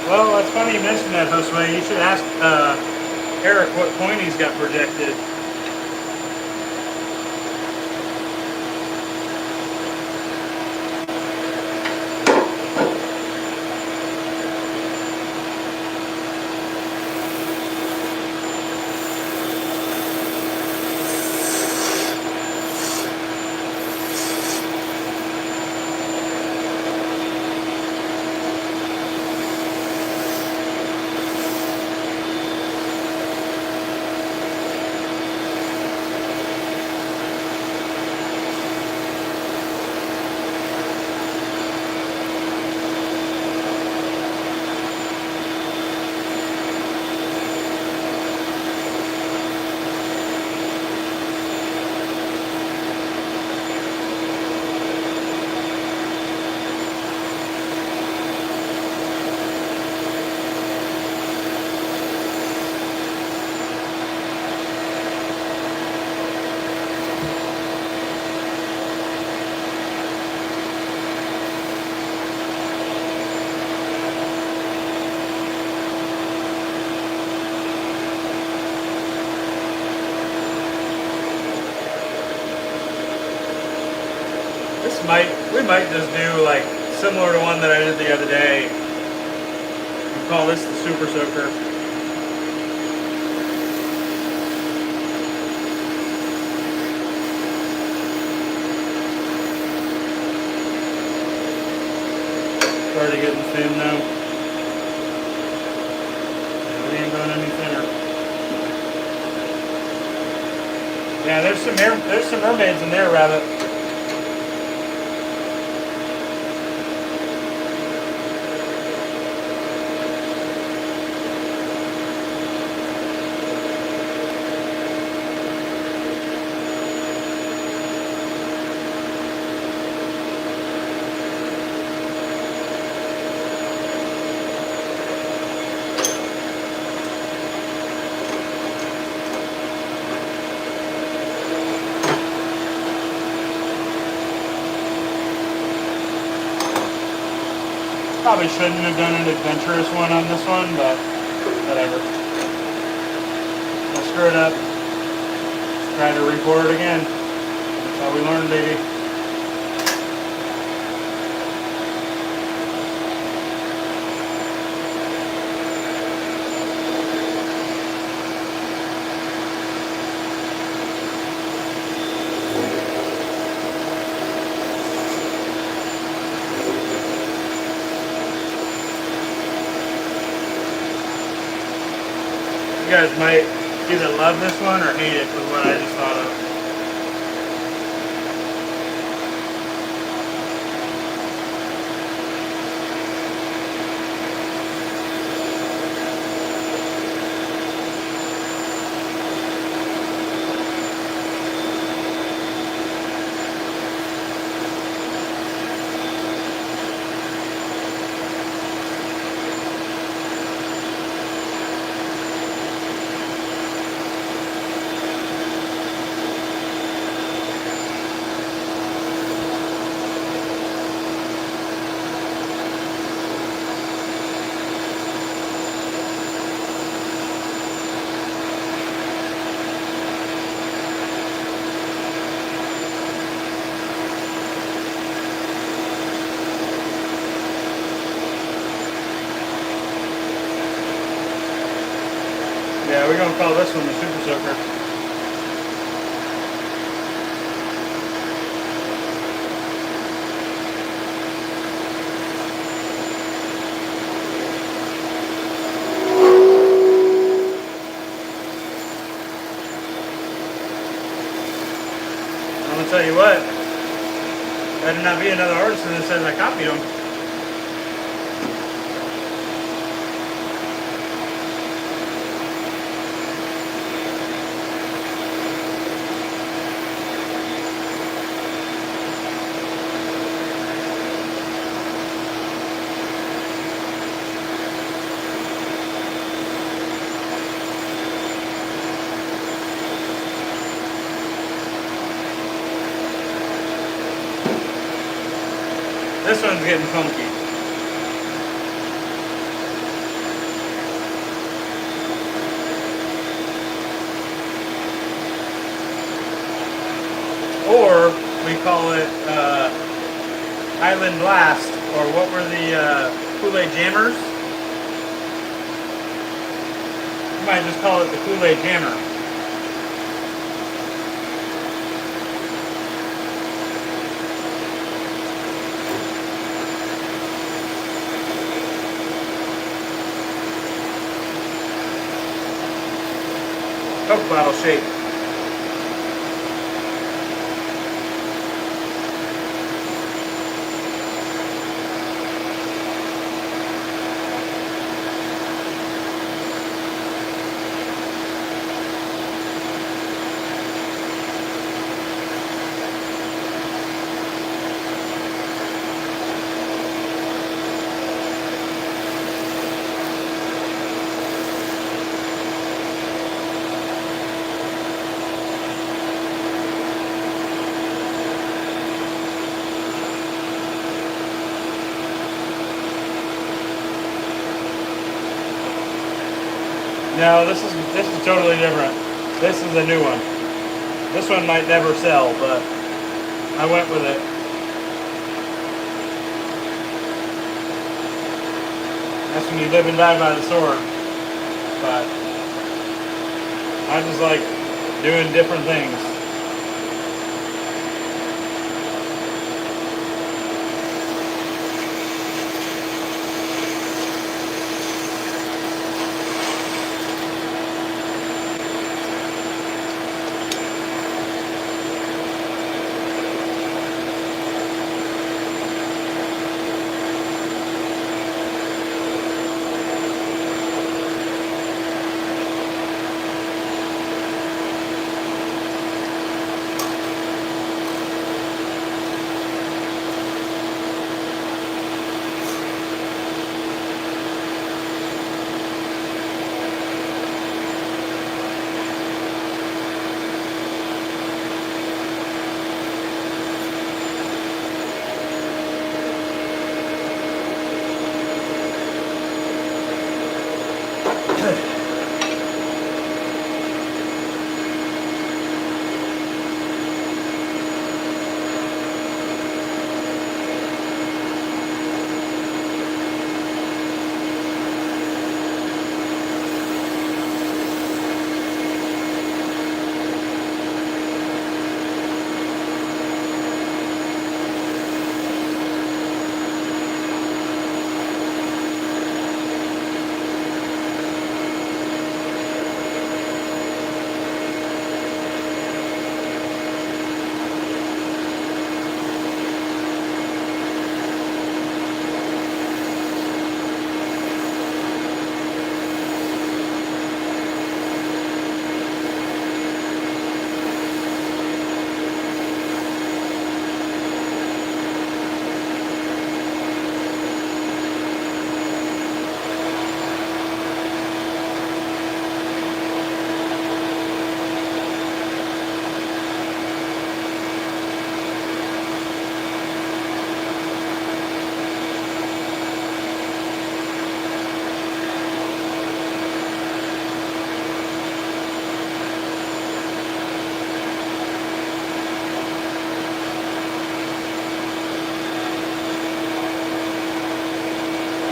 S1: Well, it's funny you mentioned that, Josue. You should ask Eric what point he's got projected. We might just do like similar to one that I did the other day. We call this the Super Soaker. Already getting thin now. Yeah, we ain't going any thinner. Yeah, there's some mermaids in there, Rabbit. Probably shouldn't have done an adventurous one on this one, but whatever. I screwed up. Try to record it again. That's how we learn, baby. You guys might either love this one or hate it with what I just thought of. Yeah, we're gonna call this one the Super Soaker. I'm gonna tell you what, better not be another artisan that says I copied them. This one's getting funky. Or we call it Island Blast, or what were the Kool-Aid Jammers? You might just call it the Kool-Aid Jammer. Coke bottle shape. No, this is totally different. This is a new one. This one might never sell, but I went with it. That's when you live and die by the sword. But I just like doing different things.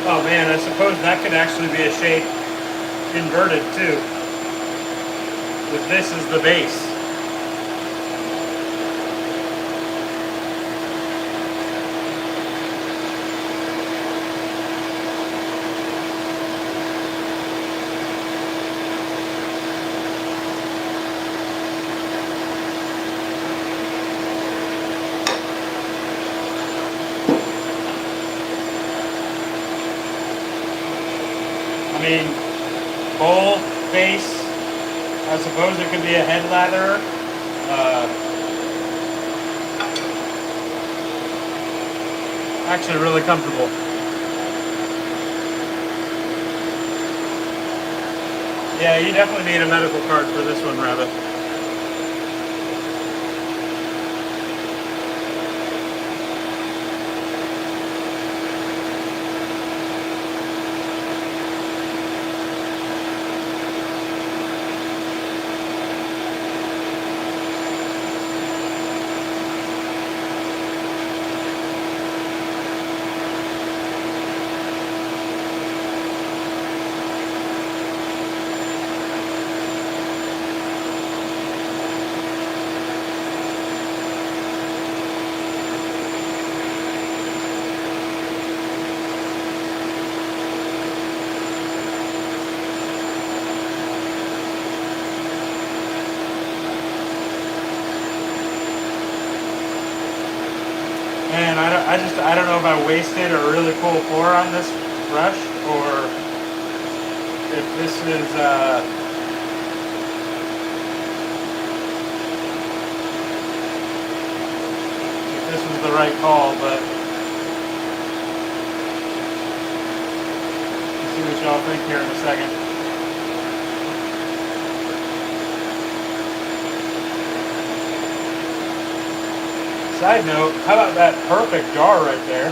S1: Oh man, I suppose that could actually be a shape inverted too. that this is the base. I mean, bowl, base, I suppose it could be a head latherer. Actually really comfortable. Yeah, you definitely need a medical card for this one, Rabbit. And I don't know if I wasted a really cool pour on this brush, or if this is the right call, but we'll see what y'all think here in a second. Side note, how about that perfect jar right there?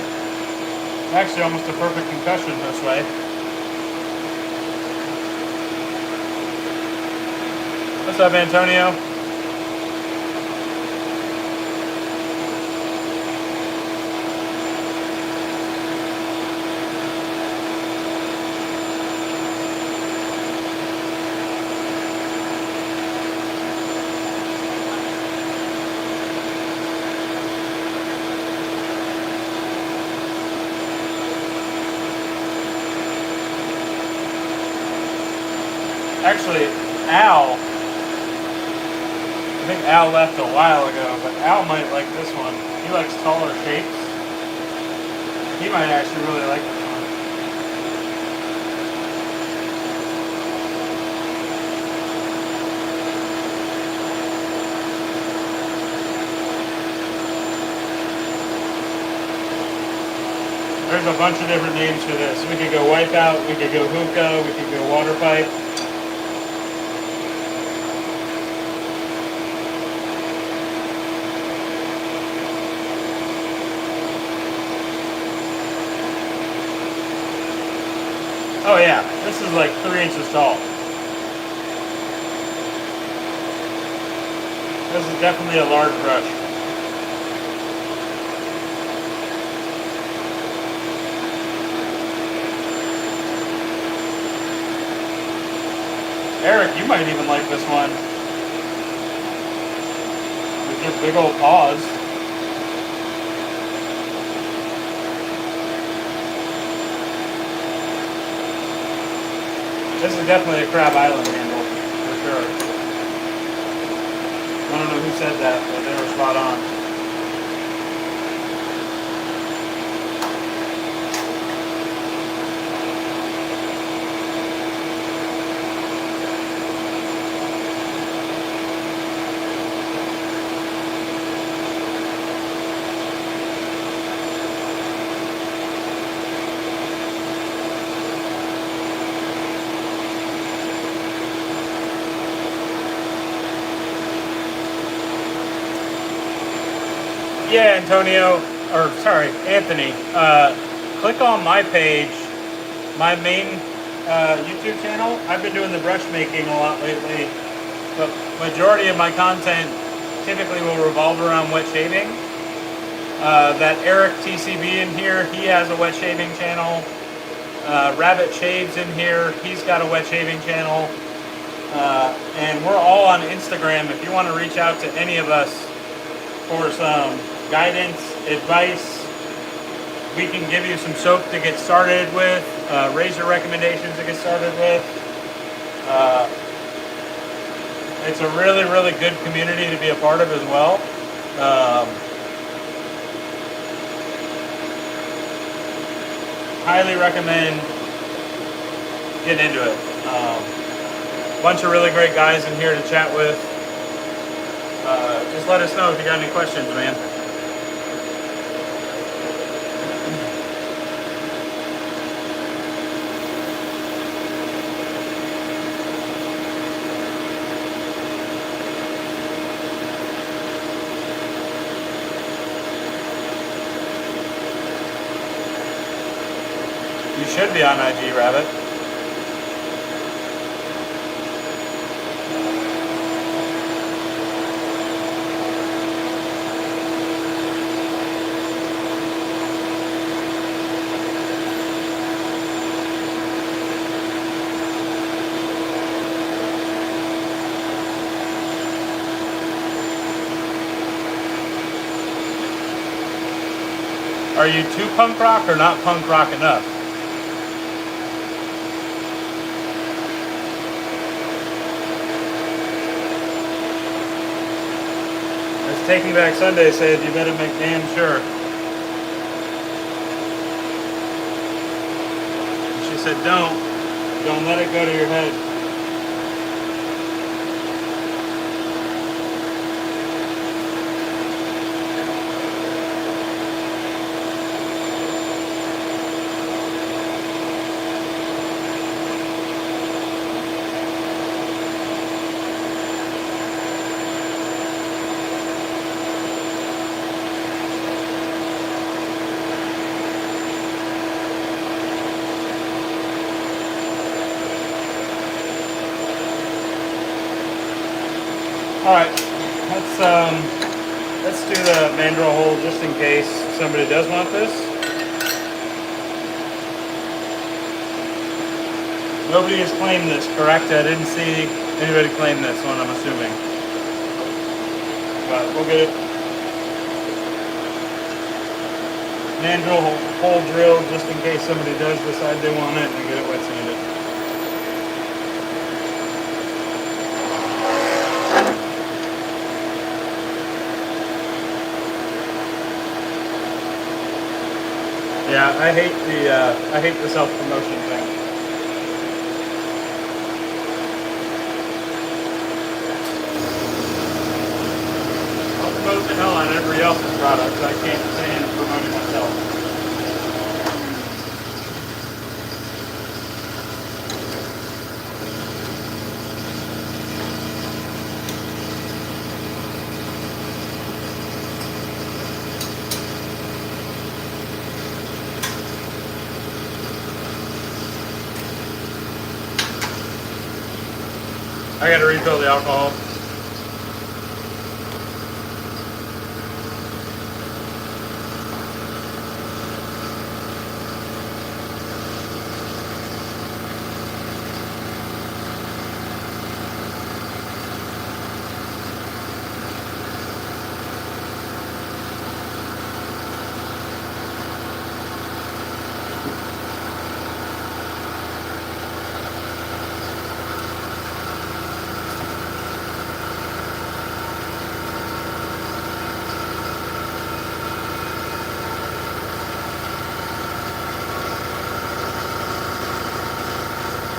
S1: Actually, almost a perfect concussion this way. What's up, Antonio? Actually, Al, I think Al left a while ago, but Al might like this one. He likes taller shapes. He might actually really like this one. There's a bunch of different names for this. We could go wipeout, we could go hookah, we could go water pipe. Oh yeah, this is like 3 inches tall. This is definitely a large brush. Eric, you might even like this one. With your big old paws. This is definitely a Crab Island handle, for sure. I don't know who said that, but they were spot on. Yeah, Antonio, or sorry, Anthony, click on my page, my main YouTube channel. I've been doing the brush making a lot lately, but majority of my content typically will revolve around wet shaving. That Eric TCB in here, he has a wet shaving channel. Rabbit Shaves in here, he's got a wet shaving channel. And And we're all on Instagram if you want to reach out to any of us for some guidance, advice. We can give you some soap to get started with, razor recommendations to get started with. It's a really, really good community to be a part of as well. Highly recommend getting into it. Bunch of really great guys in here to chat with. Just let us know if you got any questions, man. You should be on IG, Rabbit. Are you too punk rock or not punk rock enough? As Taking Back Sunday said, you better make damn sure. She said, don't let it go to your head. Alright, let's do the mandrel hole just in case somebody does want this. Nobody has claimed this, correct? I didn't see anybody claim this one, I'm assuming. But we'll get it. Mandrel hole drill just in case somebody does decide they want it and get it wet sanded. Yeah, I hate the self-promotion thing. I'll promote the hell out of everybody else's products. I can't stand promoting myself. I gotta refill the alcohol.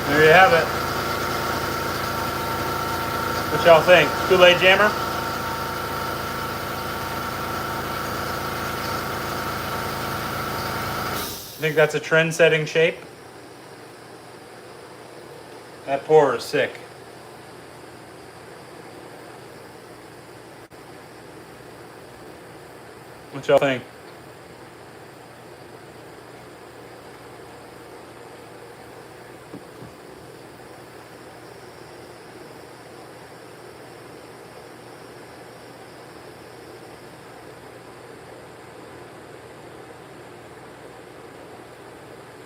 S1: There you have it. What y'all think? Kool-Aid Jammer? You think that's a trend-setting shape? That pour is sick. What y'all think?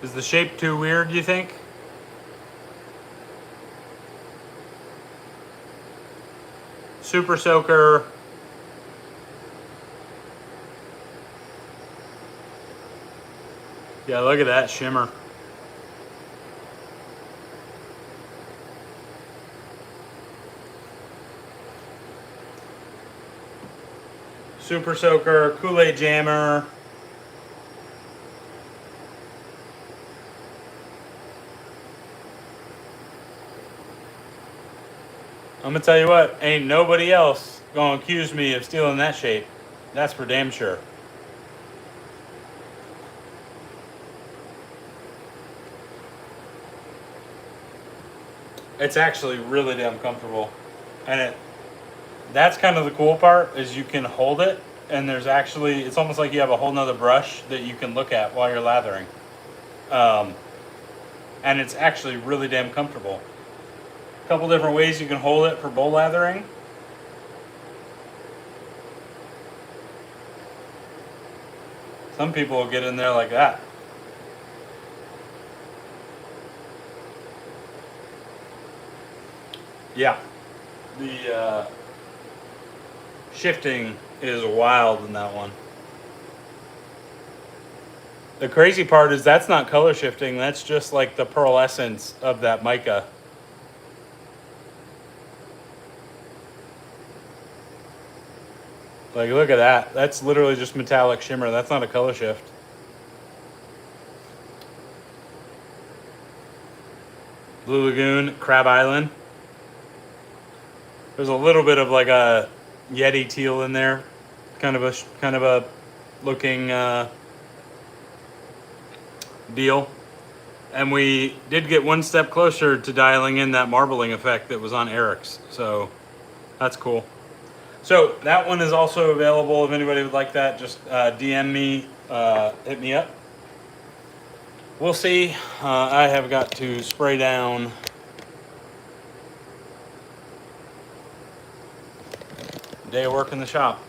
S1: Is the shape too weird, you think? Super Soaker. Yeah, look at that shimmer. Super Soaker, Kool-Aid Jammer. I'm gonna tell you what, ain't nobody else gonna accuse me of stealing that shape. That's for damn sure. It's actually really damn comfortable. And that's kind of the cool part, is you can hold it and there's actually, it's almost like you have a whole nother brush that you can look at while you're lathering. And it's actually really damn comfortable. A couple different ways you can hold it for bowl lathering. Some people will get in there like that. Yeah, the shifting is wild in that one. The crazy part is that's not color shifting, that's just like the pearlescence of that mica. Like, look at that. That's literally just metallic shimmer. That's not a color shift. Blue Lagoon, Crab Island. There's a little bit of like a Yeti teal in there. Kind of a looking deal. And we did get one step closer to dialing in that marbling effect that was on Eric's. So that's cool. So that one is also available. If anybody would like that, just DM me, hit me up. We'll see. I have got to spray down day of work in the shop.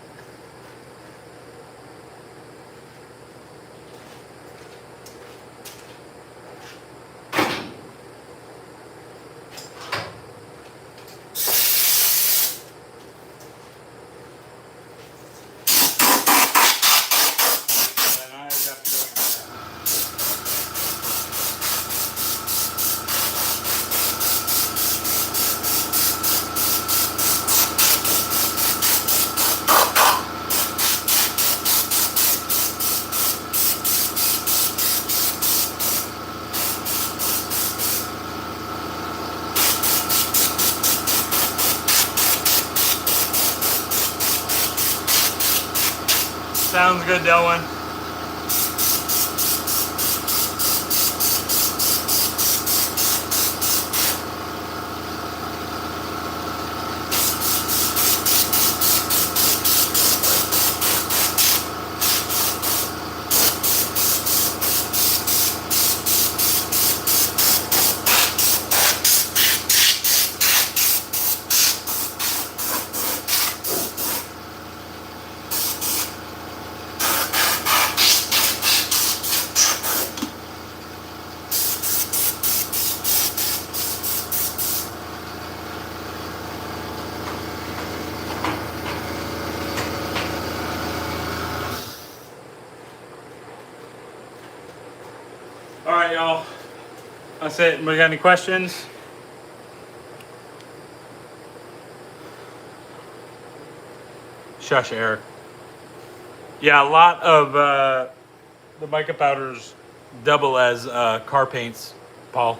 S1: Sounds good, Delwyn. All right, y'all. That's it. We got any questions? Shush, Eric. Yeah, a lot of the mica powders double as car paints, Paul.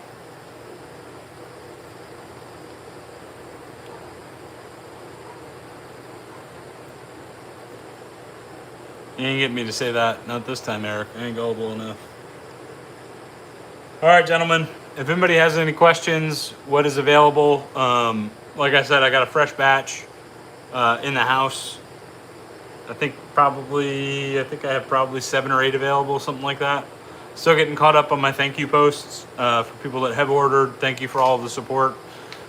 S1: You ain't getting me to say that. Not this time, Eric. I ain't gullible enough. All right, gentlemen. If anybody has any questions, what is available? Like I said, I got a fresh batch in the house. I think I have probably 7 or 8 available, something like that. Still getting caught up on my thank you posts for people that have ordered. Thank you for all of the support.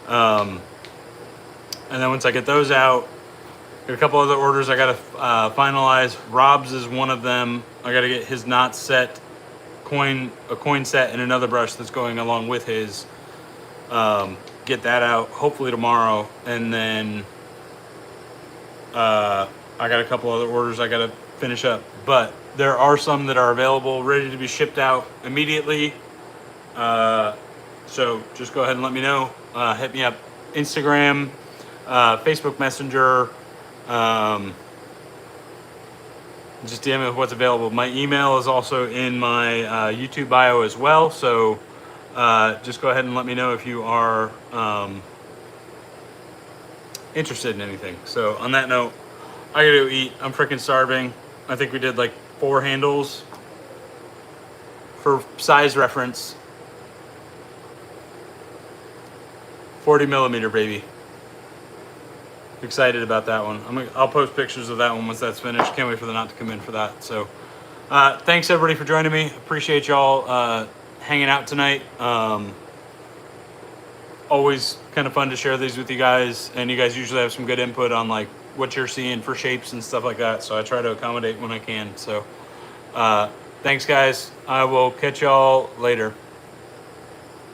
S1: And then once I get those out, got a couple other orders I got to finalize. Rob's is one of them. I got to get his knot set, a coin set, and another brush that's going along with his. Get that out hopefully tomorrow, and then I got a couple other orders I got to finish up, but there are some that are available, ready to be shipped out immediately. So just go ahead and let me know. Hit me up Instagram, Facebook Messenger. Just DM me with what's available. My email is also in my YouTube bio as well. So just go ahead and let me know if you are interested in anything. So on that note, I gotta go eat. I'm freaking starving. I think we did like 4 handles. For size reference, 40 millimeter, baby. Excited about that one. I'll post pictures of that one once that's finished. Can't wait for the knot to come in for that. So thanks everybody for joining me. Appreciate y'all hanging out tonight. Always kind of fun to share these with you guys, and you guys usually have some good input on like what you're seeing for shapes and stuff like that. So I try to accommodate when I can. So thanks guys. I will catch y'all later.